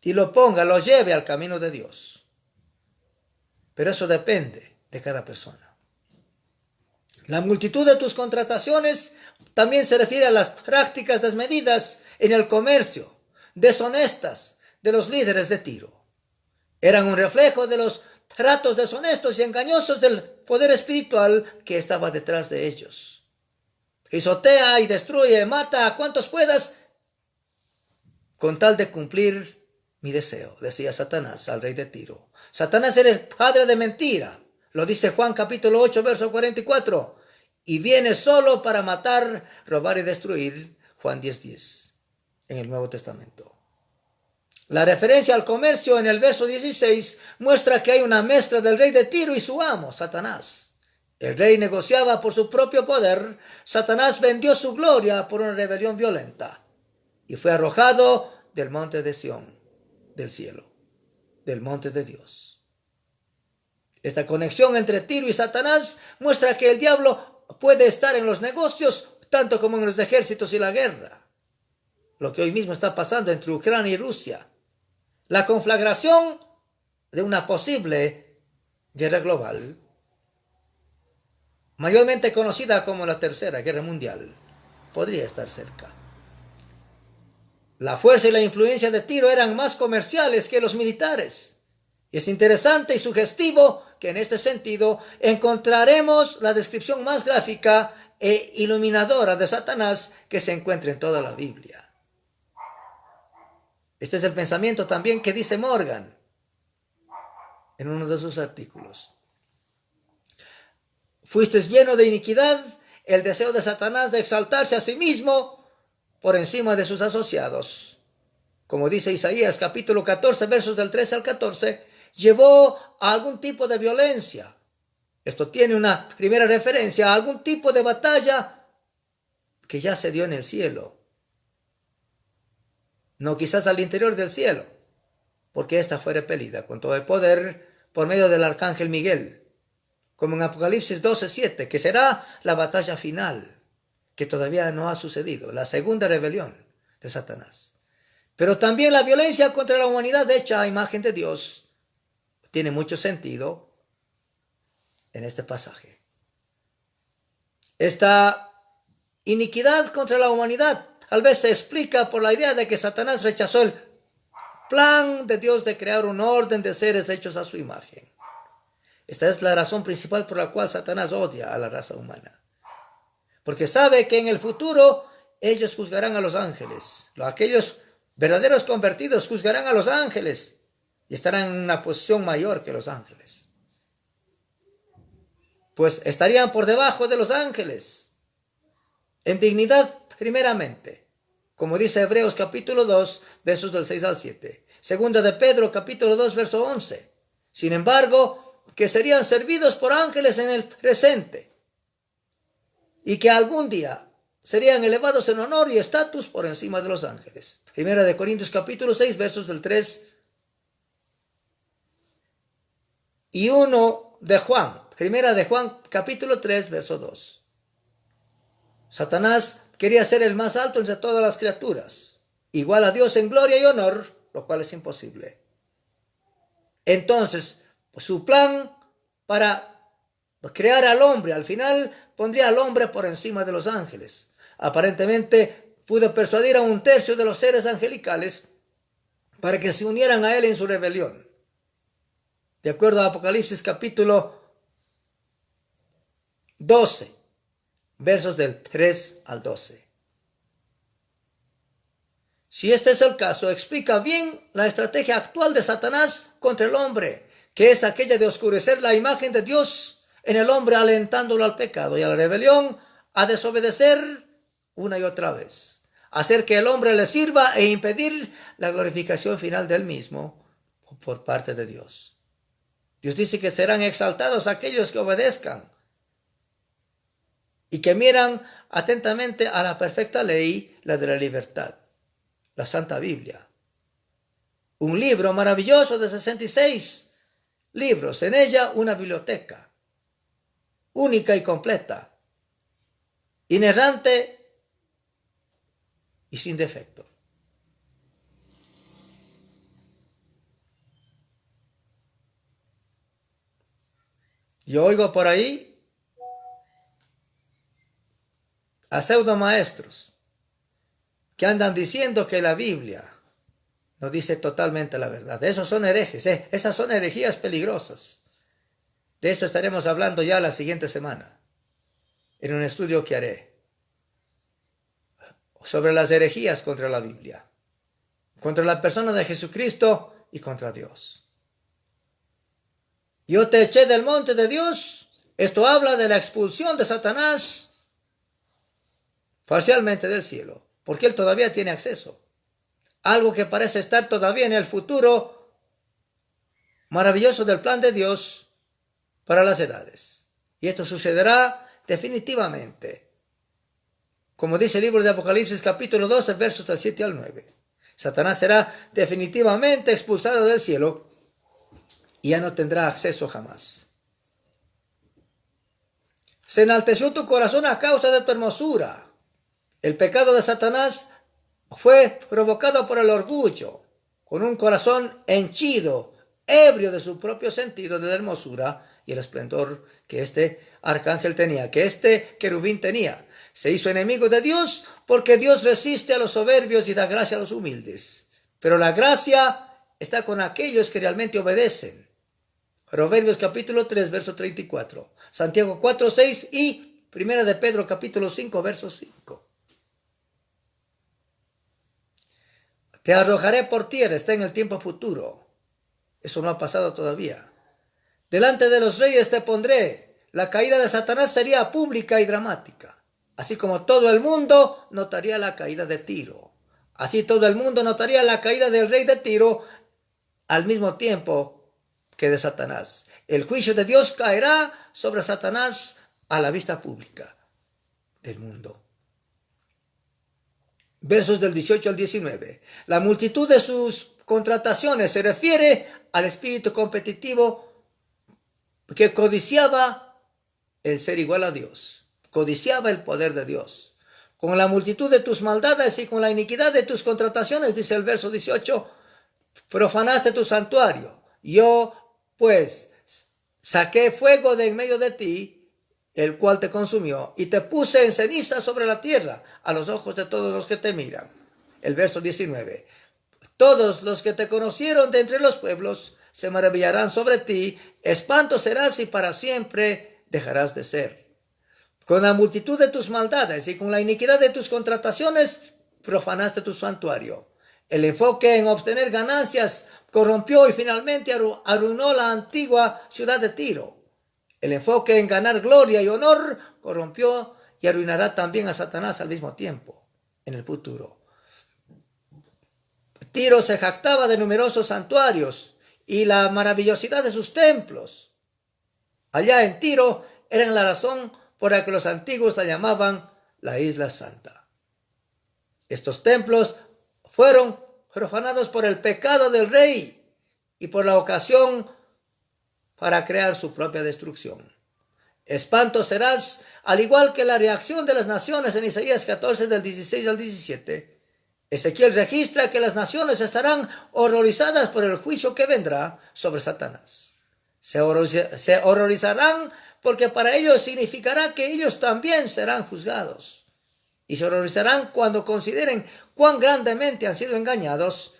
y lo ponga, lo lleve al camino de Dios. Pero eso depende de cada persona. La multitud de tus contrataciones también se refiere a las prácticas desmedidas en el comercio, deshonestas de los líderes de Tiro. Eran un reflejo de los tratos deshonestos y engañosos del poder espiritual que estaba detrás de ellos. Pisotea y destruye, mata a cuantos puedas con tal de cumplir mi deseo, decía Satanás al rey de Tiro. Satanás era el padre de mentira. Lo dice Juan capítulo 8, verso 44. Y viene solo para matar, robar y destruir. Juan 10:10 en el Nuevo Testamento. La referencia al comercio en el verso 16 muestra que hay una mezcla del rey de Tiro y su amo, Satanás. El rey negociaba por su propio poder. Satanás vendió su gloria por una rebelión violenta y fue arrojado del monte de Sión, del cielo, del monte de Dios. Esta conexión entre Tiro y Satanás muestra que el diablo puede estar en los negocios tanto como en los ejércitos y la guerra. Lo que hoy mismo está pasando entre Ucrania y Rusia. La conflagración de una posible guerra global, mayormente conocida como la Tercera Guerra Mundial, podría estar cerca. La fuerza y la influencia de Tiro eran más comerciales que los militares. Y es interesante y sugestivo que en este sentido encontraremos la descripción más gráfica e iluminadora de Satanás que se encuentra en toda la Biblia. Este es el pensamiento también que dice Morgan en uno de sus artículos. Fuiste lleno de iniquidad, el deseo de Satanás de exaltarse a sí mismo por encima de sus asociados. Como dice Isaías capítulo 14, versos del 13 al 14, llevó a algún tipo de violencia. Esto tiene una primera referencia a algún tipo de batalla que ya se dio en el cielo. No quizás al interior del cielo, porque ésta fue repelida con todo el poder por medio del arcángel Miguel, como en Apocalipsis 12:7, que será la batalla final, que todavía no ha sucedido, la segunda rebelión de Satanás. Pero también la violencia contra la humanidad hecha a imagen de Dios tiene mucho sentido en este pasaje. Esta iniquidad contra la humanidad tal vez se explica por la idea de que Satanás rechazó el plan de Dios de crear un orden de seres hechos a su imagen. Esta es la razón principal por la cual Satanás odia a la raza humana. Porque sabe que en el futuro ellos juzgarán a los ángeles. Aquellos verdaderos convertidos juzgarán a los ángeles y estarán en una posición mayor que los ángeles. pues estarían por debajo de los ángeles, en dignidad primeramente, como dice Hebreos capítulo 2, versos del 6 al 7. Segunda de Pedro capítulo 2, verso 11. Sin embargo, que serían servidos por ángeles en el presente y que algún día serían elevados en honor y estatus por encima de los ángeles. Primera de Corintios capítulo 6, versos del 3 y 1 de Juan. Primera de Juan capítulo 3, verso 2. Satanás quería ser el más alto entre todas las criaturas, igual a Dios en gloria y honor, lo cual es imposible. Entonces, su plan para crear al hombre, al final pondría al hombre por encima de los ángeles. Aparentemente pudo persuadir a un tercio de los seres angelicales para que se unieran a él en su rebelión. De acuerdo a Apocalipsis capítulo 12, versos del 3 al 12. Si este es el caso, explica bien la estrategia actual de Satanás contra el hombre, que es aquella de oscurecer la imagen de Dios en el hombre, alentándolo al pecado y a la rebelión, a desobedecer una y otra vez, hacer que el hombre le sirva e impedir la glorificación final del mismo por parte de Dios. Dios dice que serán exaltados aquellos que obedezcan y que miran atentamente a la perfecta ley, la de la libertad, la Santa Biblia. Un libro maravilloso de 66 libros, en ella una biblioteca única y completa, inerrante y sin defecto. Yo oigo por ahí a pseudomaestros que andan diciendo que la Biblia no dice totalmente la verdad. Esos son herejes, esas son herejías peligrosas. De esto estaremos hablando ya la siguiente semana, en un estudio que haré sobre las herejías contra la Biblia, contra la persona de Jesucristo y contra Dios. Yo te eché del monte de Dios. Esto habla de la expulsión de Satanás parcialmente del cielo, porque él todavía tiene acceso. Algo que parece estar todavía en el futuro maravilloso del plan de Dios para las edades. Y esto sucederá definitivamente, como dice el libro de Apocalipsis capítulo 12, versos del 7 al 9. Satanás será definitivamente expulsado del cielo y ya no tendrá acceso jamás. Se enalteció tu corazón a causa de tu hermosura. El pecado de Satanás fue provocado por el orgullo, con un corazón henchido, ebrio de su propio sentido de la hermosura y el esplendor que este arcángel tenía, que este querubín tenía. Se hizo enemigo de Dios porque Dios resiste a los soberbios y da gracia a los humildes. Pero la gracia está con aquellos que realmente obedecen. Proverbios capítulo 3, verso 34. Santiago 4, 6 y Primera de Pedro capítulo 5, verso 5. Te arrojaré por tierra, está en el tiempo futuro. Eso no ha pasado todavía. Delante de los reyes te pondré. La caída de Satanás sería pública y dramática. Así como todo el mundo notaría la caída de Tiro. Así todo el mundo notaría la caída del rey de Tiro al mismo tiempo que de Satanás. El juicio de Dios caerá sobre Satanás a la vista pública del mundo. Versos del 18 al 19. La multitud de sus contrataciones se refiere al espíritu competitivo que codiciaba el ser igual a Dios, codiciaba el poder de Dios. Con la multitud de tus maldades y con la iniquidad de tus contrataciones, dice el verso 18, profanaste tu santuario. Yo, pues, saqué fuego de en medio de ti, el cual te consumió, y te puse en ceniza sobre la tierra, a los ojos de todos los que te miran. El verso 19. Todos los que te conocieron de entre los pueblos se maravillarán sobre ti, espanto serás y para siempre dejarás de ser. Con la multitud de tus maldades y con la iniquidad de tus contrataciones, profanaste tu santuario. El enfoque en obtener ganancias corrompió y finalmente arruinó la antigua ciudad de Tiro. El enfoque en ganar gloria y honor corrompió y arruinará también a Satanás al mismo tiempo en el futuro. Tiro se jactaba de numerosos santuarios y la maravillosidad de sus templos. Allá en Tiro eran la razón por la que los antiguos la llamaban la Isla Santa. Estos templos fueron profanados por el pecado del rey y por la ocasión para crear su propia destrucción. Espanto serás, al igual que la reacción de las naciones en Isaías 14 del 16 al 17. Ezequiel registra que las naciones estarán horrorizadas por el juicio que vendrá sobre Satanás. Se horrorizarán porque para ellos significará que ellos también serán juzgados. Y se horrorizarán cuando consideren cuán grandemente han sido engañados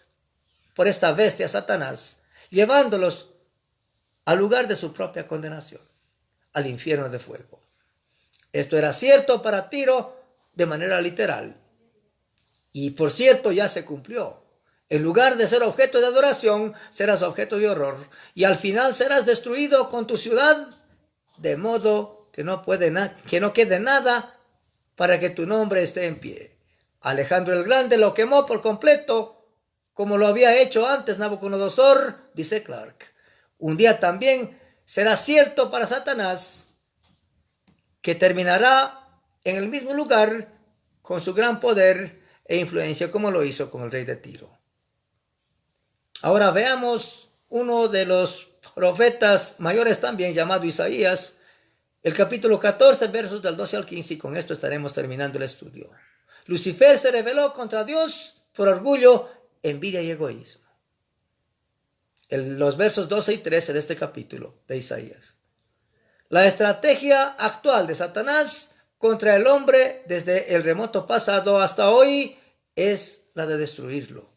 por esta bestia Satanás, llevándolos al lugar de su propia condenación, al infierno de fuego. Esto era cierto para Tiro de manera literal. Y por cierto, ya se cumplió. En lugar de ser objeto de adoración, serás objeto de horror. Y al final serás destruido con tu ciudad, de modo que no quede nada para que tu nombre esté en pie. Alejandro el Grande lo quemó por completo, como lo había hecho antes Nabucodonosor, dice Clark. Un día también será cierto para Satanás, que terminará en el mismo lugar con su gran poder e influencia como lo hizo con el rey de Tiro. Ahora veamos uno de los profetas mayores también, llamado Isaías, el capítulo 14, versos del 12 al 15, y con esto estaremos terminando el estudio. Lucifer se rebeló contra Dios por orgullo, envidia y egoísmo. Los versos 12 y 13 de este capítulo de Isaías. La estrategia actual de Satanás contra el hombre desde el remoto pasado hasta hoy es la de destruirlo.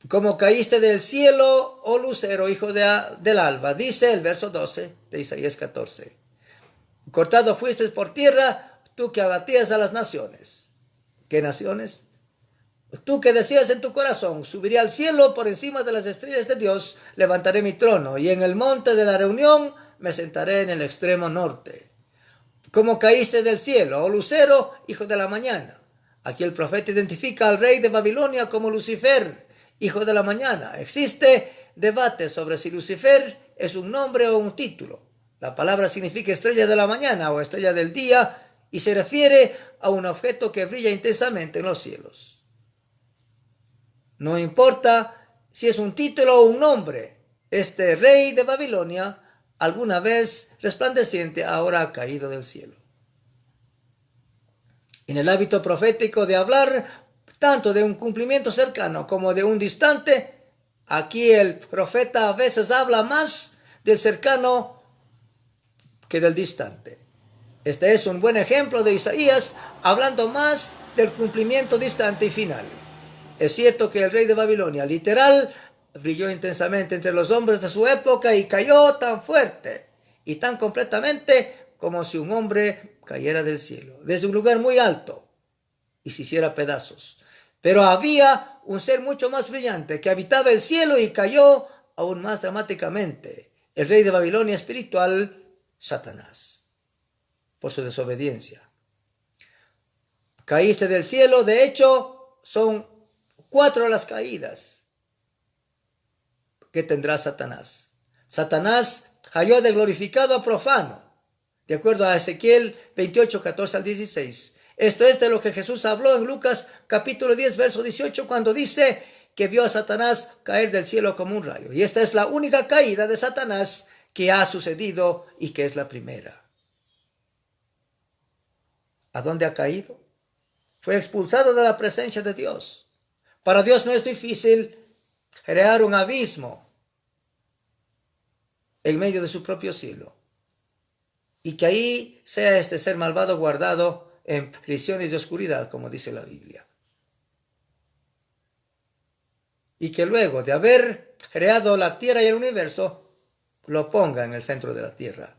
Como caíste del cielo, oh lucero, hijo del alba, dice el verso 12 de Isaías 14. Cortado fuiste por tierra, tú que abatías a las naciones. ¿Qué naciones? Tú que decías en tu corazón, subiré al cielo por encima de las estrellas de Dios, levantaré mi trono, y en el monte de la reunión me sentaré en el extremo norte. Como caíste del cielo, oh lucero, hijo de la mañana. Aquí el profeta identifica al rey de Babilonia como Lucifer, hijo de la mañana. Existe debate sobre si Lucifer es un nombre o un título. La palabra significa estrella de la mañana o estrella del día y se refiere a un objeto que brilla intensamente en los cielos. No importa si es un título o un nombre, este rey de Babilonia, alguna vez resplandeciente, ahora ha caído del cielo. En el hábito profético de hablar tanto de un cumplimiento cercano como de un distante, aquí el profeta a veces habla más del cercano que del distante. Este es un buen ejemplo de Isaías hablando más del cumplimiento distante y final. Es cierto que el rey de Babilonia, literal, brilló intensamente entre los hombres de su época y cayó tan fuerte y tan completamente como si un hombre cayera del cielo, desde un lugar muy alto, y se hiciera pedazos. Pero había un ser mucho más brillante que habitaba el cielo y cayó aún más dramáticamente. El rey de Babilonia espiritual, Satanás, por su desobediencia. Caíste del cielo, de hecho, son 4 las caídas que tendrá Satanás. Satanás cayó de glorificado a profano, de acuerdo a Ezequiel 28, 14 al 16. Esto es de lo que Jesús habló en Lucas capítulo 10, verso 18, cuando dice que vio a Satanás caer del cielo como un rayo. Y esta es la única caída de Satanás que ha sucedido y que es la primera. ¿A dónde ha caído? Fue expulsado de la presencia de Dios. Para Dios no es difícil crear un abismo en medio de su propio cielo y que ahí sea este ser malvado guardado en prisiones de oscuridad, como dice la Biblia. Y que luego de haber creado la tierra y el universo, lo ponga en el centro de la tierra.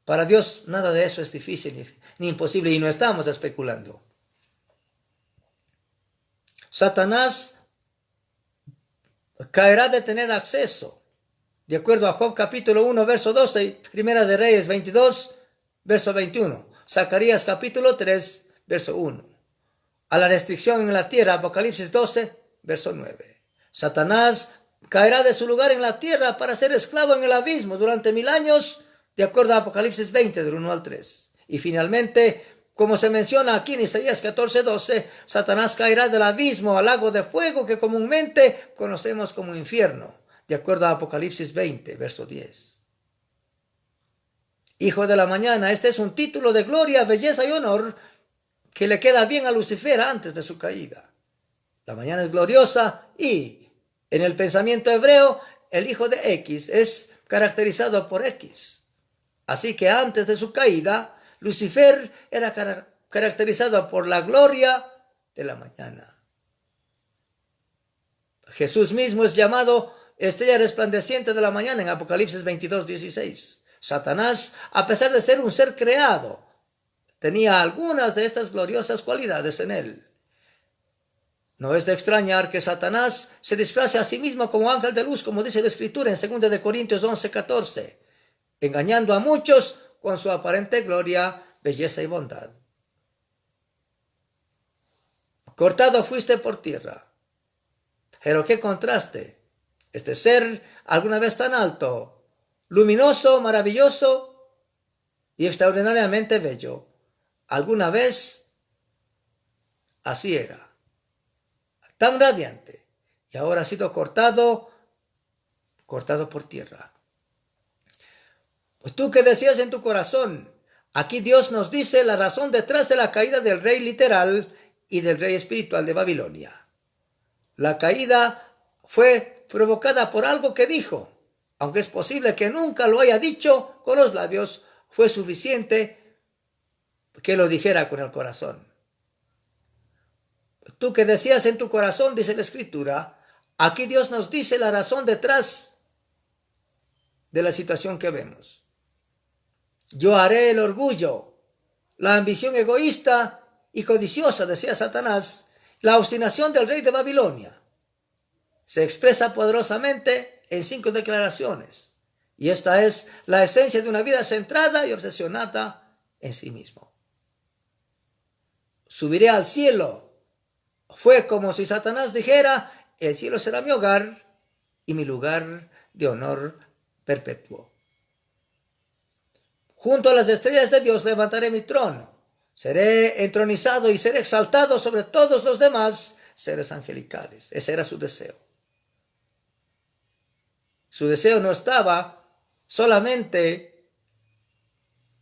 Para Dios nada de eso es difícil ni imposible y no estamos especulando. Satanás caerá de tener acceso de acuerdo a Job capítulo 1, verso 12, Primera de Reyes 22, verso 21, Zacarías capítulo 3, verso 1. A la restricción en la tierra, Apocalipsis 12, verso 9. Satanás caerá de su lugar en la tierra para ser esclavo en el abismo durante 1000 años, de acuerdo a Apocalipsis 20, del 1 al 3. Y finalmente, como se menciona aquí en Isaías 14, 12, Satanás caerá del abismo al lago de fuego que comúnmente conocemos como infierno, de acuerdo a Apocalipsis 20, verso 10. Hijo de la mañana, este es un título de gloria, belleza y honor que le queda bien a Lucifer antes de su caída. La mañana es gloriosa y, en el pensamiento hebreo, el hijo de X es caracterizado por X. Así que antes de su caída, Lucifer era caracterizado por la gloria de la mañana. Jesús mismo es llamado estrella resplandeciente de la mañana en Apocalipsis 22, 16. Satanás, a pesar de ser un ser creado, tenía algunas de estas gloriosas cualidades en él. No es de extrañar que Satanás se disfrace a sí mismo como ángel de luz, como dice la Escritura en 2 Corintios 11, 14, engañando a muchos con su aparente gloria, belleza y bondad. Cortado fuiste por tierra. Pero qué contraste. Este ser, alguna vez tan alto, luminoso, maravilloso y extraordinariamente bello, alguna vez así era. Tan radiante, y ahora ha sido cortado por tierra. Pues tú que decías en tu corazón, aquí Dios nos dice la razón detrás de la caída del rey literal y del rey espiritual de Babilonia. La caída fue provocada por algo que dijo, aunque es posible que nunca lo haya dicho con los labios, fue suficiente que lo dijera con el corazón. Tú que decías en tu corazón, dice la Escritura, aquí Dios nos dice la razón detrás de la situación que vemos. Yo haré el orgullo, la ambición egoísta y codiciosa, decía Satanás, la obstinación del rey de Babilonia. Se expresa poderosamente en 5 declaraciones, y esta es la esencia de una vida centrada y obsesionada en sí mismo. Subiré al cielo. Fue como si Satanás dijera, el cielo será mi hogar y mi lugar de honor perpetuo. Junto a las estrellas de Dios levantaré mi trono. Seré entronizado y seré exaltado sobre todos los demás seres angelicales. Ese era su deseo. Su deseo no estaba solamente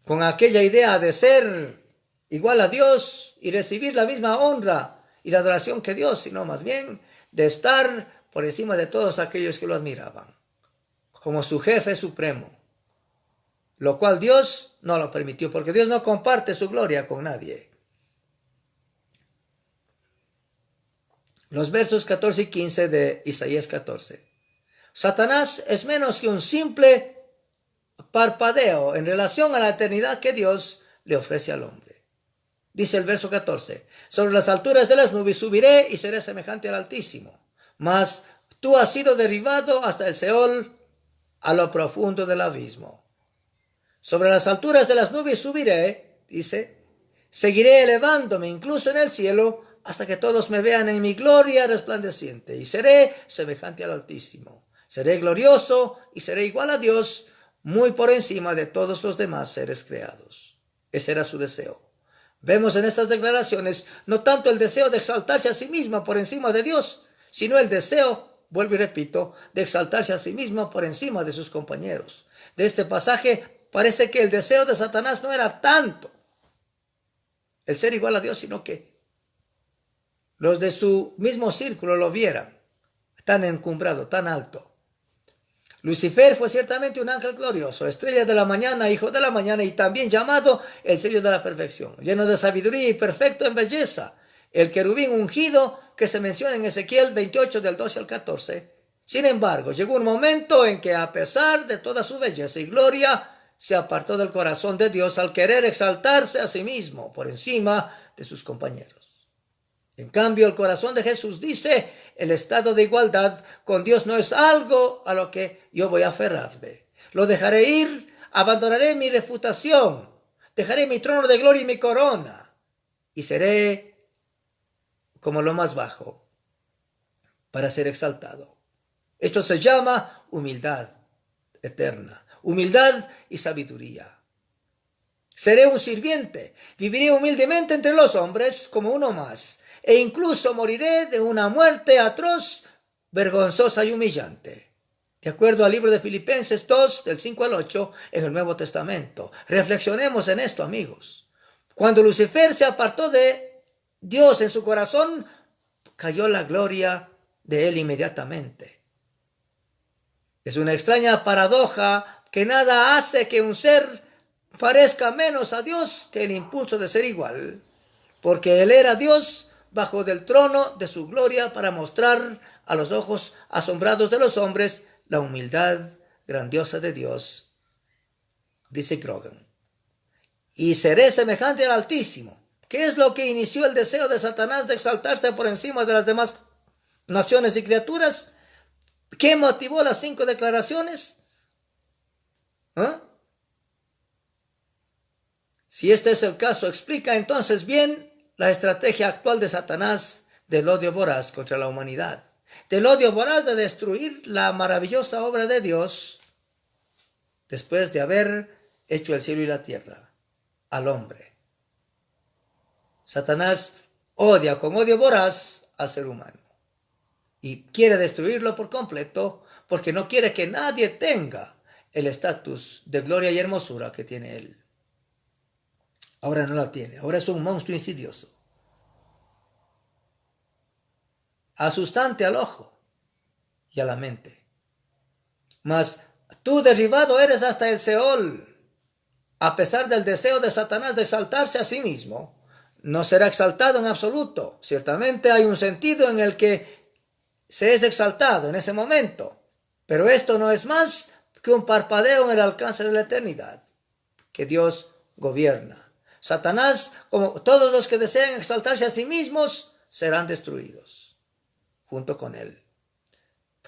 con aquella idea de ser igual a Dios y recibir la misma honra y la adoración que Dios, sino más bien de estar por encima de todos aquellos que lo admiraban, como su jefe supremo, lo cual Dios no lo permitió, porque Dios no comparte su gloria con nadie. Los versos 14 y 15 de Isaías 14. Satanás es menos que un simple parpadeo en relación a la eternidad que Dios le ofrece al hombre. Dice el verso 14, sobre las alturas de las nubes subiré y seré semejante al Altísimo. Mas tú has sido derribado hasta el Seol, a lo profundo del abismo. Sobre las alturas de las nubes subiré, dice, seguiré elevándome incluso en el cielo hasta que todos me vean en mi gloria resplandeciente y seré semejante al Altísimo. Seré glorioso y seré igual a Dios, muy por encima de todos los demás seres creados. Ese era su deseo. Vemos en estas declaraciones no tanto el deseo de exaltarse a sí misma por encima de Dios, sino el deseo, vuelvo y repito, de exaltarse a sí misma por encima de sus compañeros. De este pasaje parece que el deseo de Satanás no era tanto el ser igual a Dios, sino que los de su mismo círculo lo vieran tan encumbrado, tan alto. Lucifer fue ciertamente un ángel glorioso, estrella de la mañana, hijo de la mañana, y también llamado el sello de la perfección, lleno de sabiduría y perfecto en belleza. El querubín ungido que se menciona en Ezequiel 28 del 12 al 14. Sin embargo, llegó un momento en que a pesar de toda su belleza y gloria, se apartó del corazón de Dios al querer exaltarse a sí mismo por encima de sus compañeros. En cambio, el corazón de Jesús dice, el estado de igualdad con Dios no es algo a lo que yo voy a aferrarme. Lo dejaré ir, abandonaré mi reputación, dejaré mi trono de gloria y mi corona, y seré como lo más bajo para ser exaltado. Esto se llama humildad eterna, humildad y sabiduría. Seré un sirviente, viviré humildemente entre los hombres como uno más, e incluso moriré de una muerte atroz, vergonzosa y humillante. De acuerdo al libro de Filipenses 2, del 5 al 8, en el Nuevo Testamento. Reflexionemos en esto, amigos. Cuando Lucifer se apartó de Dios en su corazón, cayó la gloria de él inmediatamente. Es una extraña paradoja que nada hace que un ser parezca menos a Dios que el impulso de ser igual, porque Él era Dios bajo del trono de su gloria para mostrar a los ojos asombrados de los hombres la humildad grandiosa de Dios, dice Grogan. Y seré semejante al Altísimo. ¿Qué es lo que inició el deseo de Satanás de exaltarse por encima de las demás naciones y criaturas? ¿Qué motivó las 5 declaraciones? Si este es el caso, explica entonces bien la estrategia actual de Satanás del odio voraz contra la humanidad, del odio voraz de destruir la maravillosa obra de Dios después de haber hecho el cielo y la tierra al hombre. Satanás odia con odio voraz al ser humano y quiere destruirlo por completo porque no quiere que nadie tenga el estatus de gloria y hermosura que tiene él. Ahora no la tiene, ahora es un monstruo insidioso, asustante al ojo y a la mente. Mas tú derribado eres hasta el Seol. A pesar del deseo de Satanás de exaltarse a sí mismo, no será exaltado en absoluto. Ciertamente hay un sentido en el que se es exaltado en ese momento, pero esto no es más que un parpadeo en el alcance de la eternidad, que Dios gobierna. Satanás, como todos los que desean exaltarse a sí mismos, serán destruidos junto con él.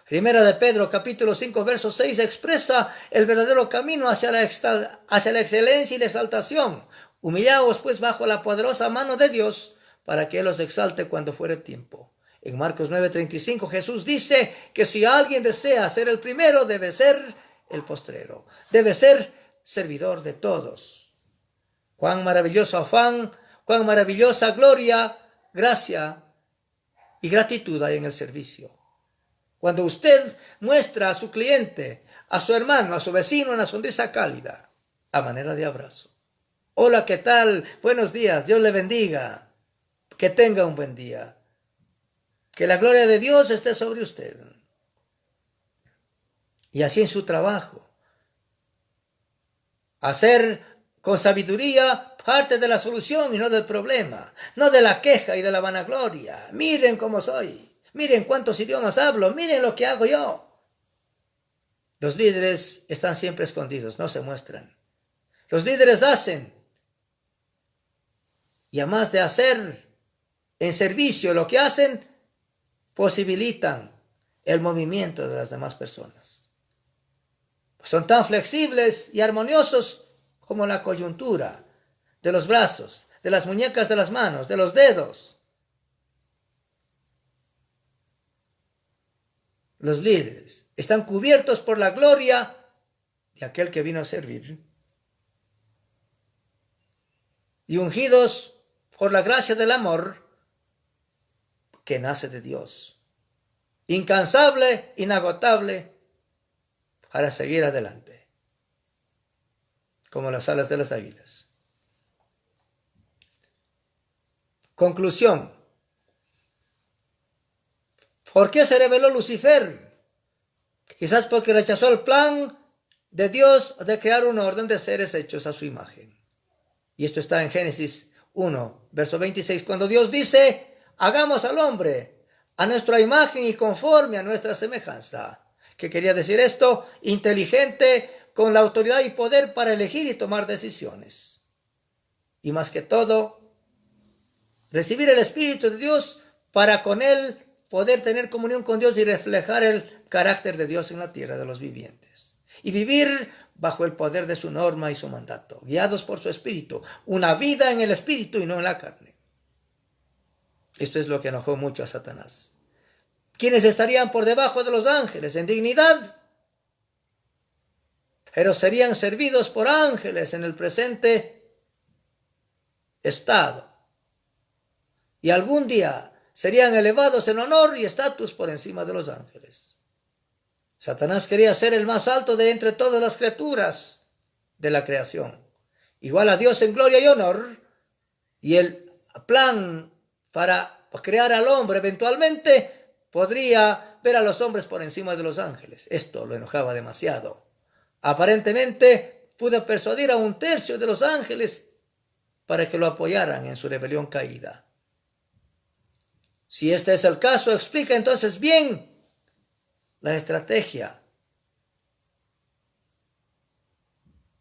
Primera de Pedro, capítulo 5, verso 6, expresa el verdadero camino hacia la excelencia y la exaltación. Humillaos pues bajo la poderosa mano de Dios, para que Él os exalte cuando fuere tiempo. En Marcos 9:35 Jesús dice que si alguien desea ser el primero, debe ser el postrero, debe ser servidor de todos. Cuán maravilloso afán, cuán maravillosa gloria, gracia y gratitud hay en el servicio. Cuando usted muestra a su cliente, a su hermano, a su vecino una sonrisa cálida, a manera de abrazo. Hola, ¿qué tal? Buenos días, Dios le bendiga. Que tenga un buen día. Que la gloria de Dios esté sobre usted. Y así en su trabajo. Hacer con sabiduría parte de la solución y no del problema, no de la queja y de la vanagloria. Miren cómo soy, miren cuántos idiomas hablo, miren lo que hago yo. Los líderes están siempre escondidos, no se muestran. Los líderes hacen, y además de hacer en servicio lo que hacen, posibilitan el movimiento de las demás personas. Son tan flexibles y armoniosos como la coyuntura de los brazos, de las muñecas de las manos, de los dedos. Los líderes están cubiertos por la gloria de aquel que vino a servir y ungidos por la gracia del amor que nace de Dios, incansable, inagotable, para seguir adelante como las alas de las águilas. Conclusión. ¿Por qué se rebeló Lucifer? Quizás porque rechazó el plan de Dios de crear un orden de seres hechos a su imagen. Y esto está en Génesis 1, verso 26, cuando Dios dice, hagamos al hombre a nuestra imagen y conforme a nuestra semejanza. ¿Qué quería decir esto? Inteligente, con la autoridad y poder para elegir y tomar decisiones. Y más que todo, recibir el Espíritu de Dios para con él poder tener comunión con Dios y reflejar el carácter de Dios en la tierra de los vivientes. Y vivir bajo el poder de su norma y su mandato, guiados por su Espíritu, una vida en el Espíritu y no en la carne. Esto es lo que enojó mucho a Satanás. Quienes estarían por debajo de los ángeles en dignidad, pero serían servidos por ángeles en el presente estado. Y algún día serían elevados en honor y estatus por encima de los ángeles. Satanás quería ser el más alto de entre todas las criaturas de la creación, igual a Dios en gloria y honor, y el plan para crear al hombre eventualmente podría ver a los hombres por encima de los ángeles. Esto lo enojaba demasiado. Aparentemente pudo persuadir a 1/3 de los ángeles para que lo apoyaran en su rebelión caída. Si este es el caso, explica entonces bien la estrategia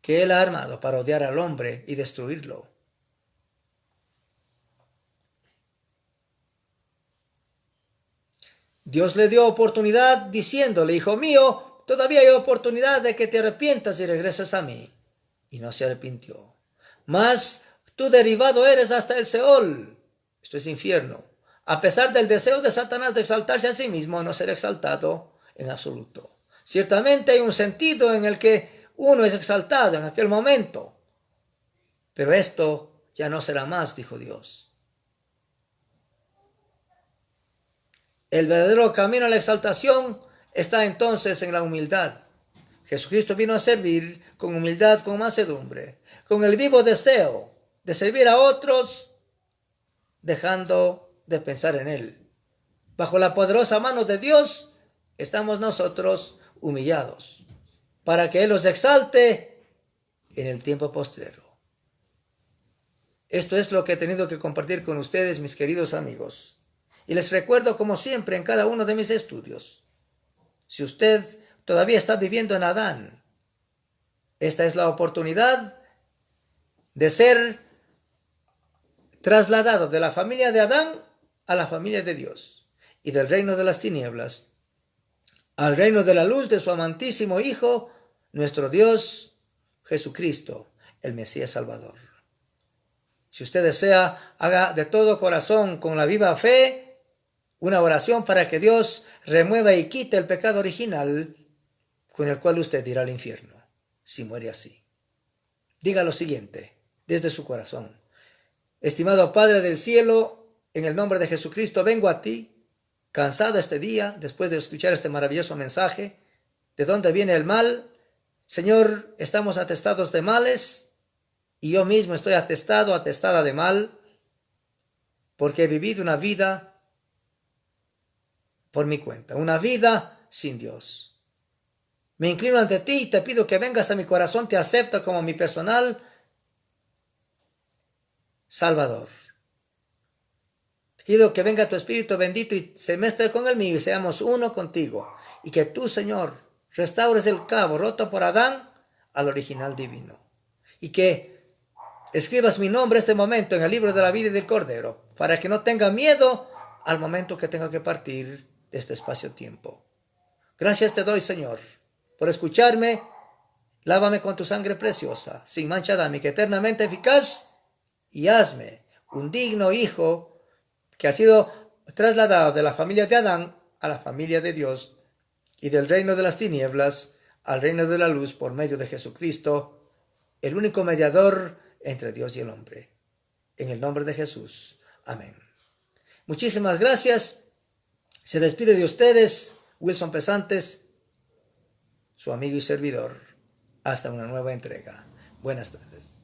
que él ha armado para odiar al hombre y destruirlo. Dios le dio oportunidad diciéndole: hijo mío, todavía hay oportunidad de que te arrepientas y regreses a mí. Y no se arrepintió. Mas tú derribado eres hasta el Seol. Esto es infierno. A pesar del deseo de Satanás de exaltarse a sí mismo, no ser exaltado en absoluto. Ciertamente hay un sentido en el que uno es exaltado en aquel momento. Pero esto ya no será más, dijo Dios. El verdadero camino a la exaltación está entonces en la humildad. Jesucristo vino a servir con humildad, con mansedumbre, con el vivo deseo de servir a otros, dejando de pensar en Él. Bajo la poderosa mano de Dios estamos nosotros humillados, para que Él los exalte en el tiempo postrero. Esto es lo que he tenido que compartir con ustedes, mis queridos amigos. Y les recuerdo, como siempre, en cada uno de mis estudios, si usted todavía está viviendo en Adán, esta es la oportunidad de ser trasladado de la familia de Adán a la familia de Dios y del reino de las tinieblas al reino de la luz de su amantísimo Hijo, nuestro Dios Jesucristo, el Mesías Salvador. Si usted desea, haga de todo corazón, con la viva fe, una oración para que Dios remueva y quite el pecado original con el cual usted irá al infierno, si muere así. Diga lo siguiente, desde su corazón: estimado Padre del cielo, en el nombre de Jesucristo vengo a ti, cansado este día, después de escuchar este maravilloso mensaje. ¿De dónde viene el mal? Señor, estamos atestados de males, y yo mismo estoy atestada de mal, porque he vivido una vida por mi cuenta, una vida sin Dios. Me inclino ante ti y te pido que vengas a mi corazón, te acepto como mi personal Salvador. Pido que venga tu Espíritu bendito y se mezcle con el mío y seamos uno contigo. Y que tú, Señor, restaures el cabo roto por Adán al original divino. Y que escribas mi nombre este momento en el libro de la vida y del Cordero, para que no tenga miedo al momento que tenga que partir de este espacio-tiempo. Gracias te doy, Señor, por escucharme. Lávame con tu sangre preciosa, sin mancha dame, que eternamente eficaz, y hazme un digno hijo que ha sido trasladado de la familia de Adán a la familia de Dios y del reino de las tinieblas al reino de la luz por medio de Jesucristo, el único mediador entre Dios y el hombre. En el nombre de Jesús. Amén. Muchísimas gracias. Se despide de ustedes Wilson Pesantes, su amigo y servidor. Hasta una nueva entrega. Buenas tardes.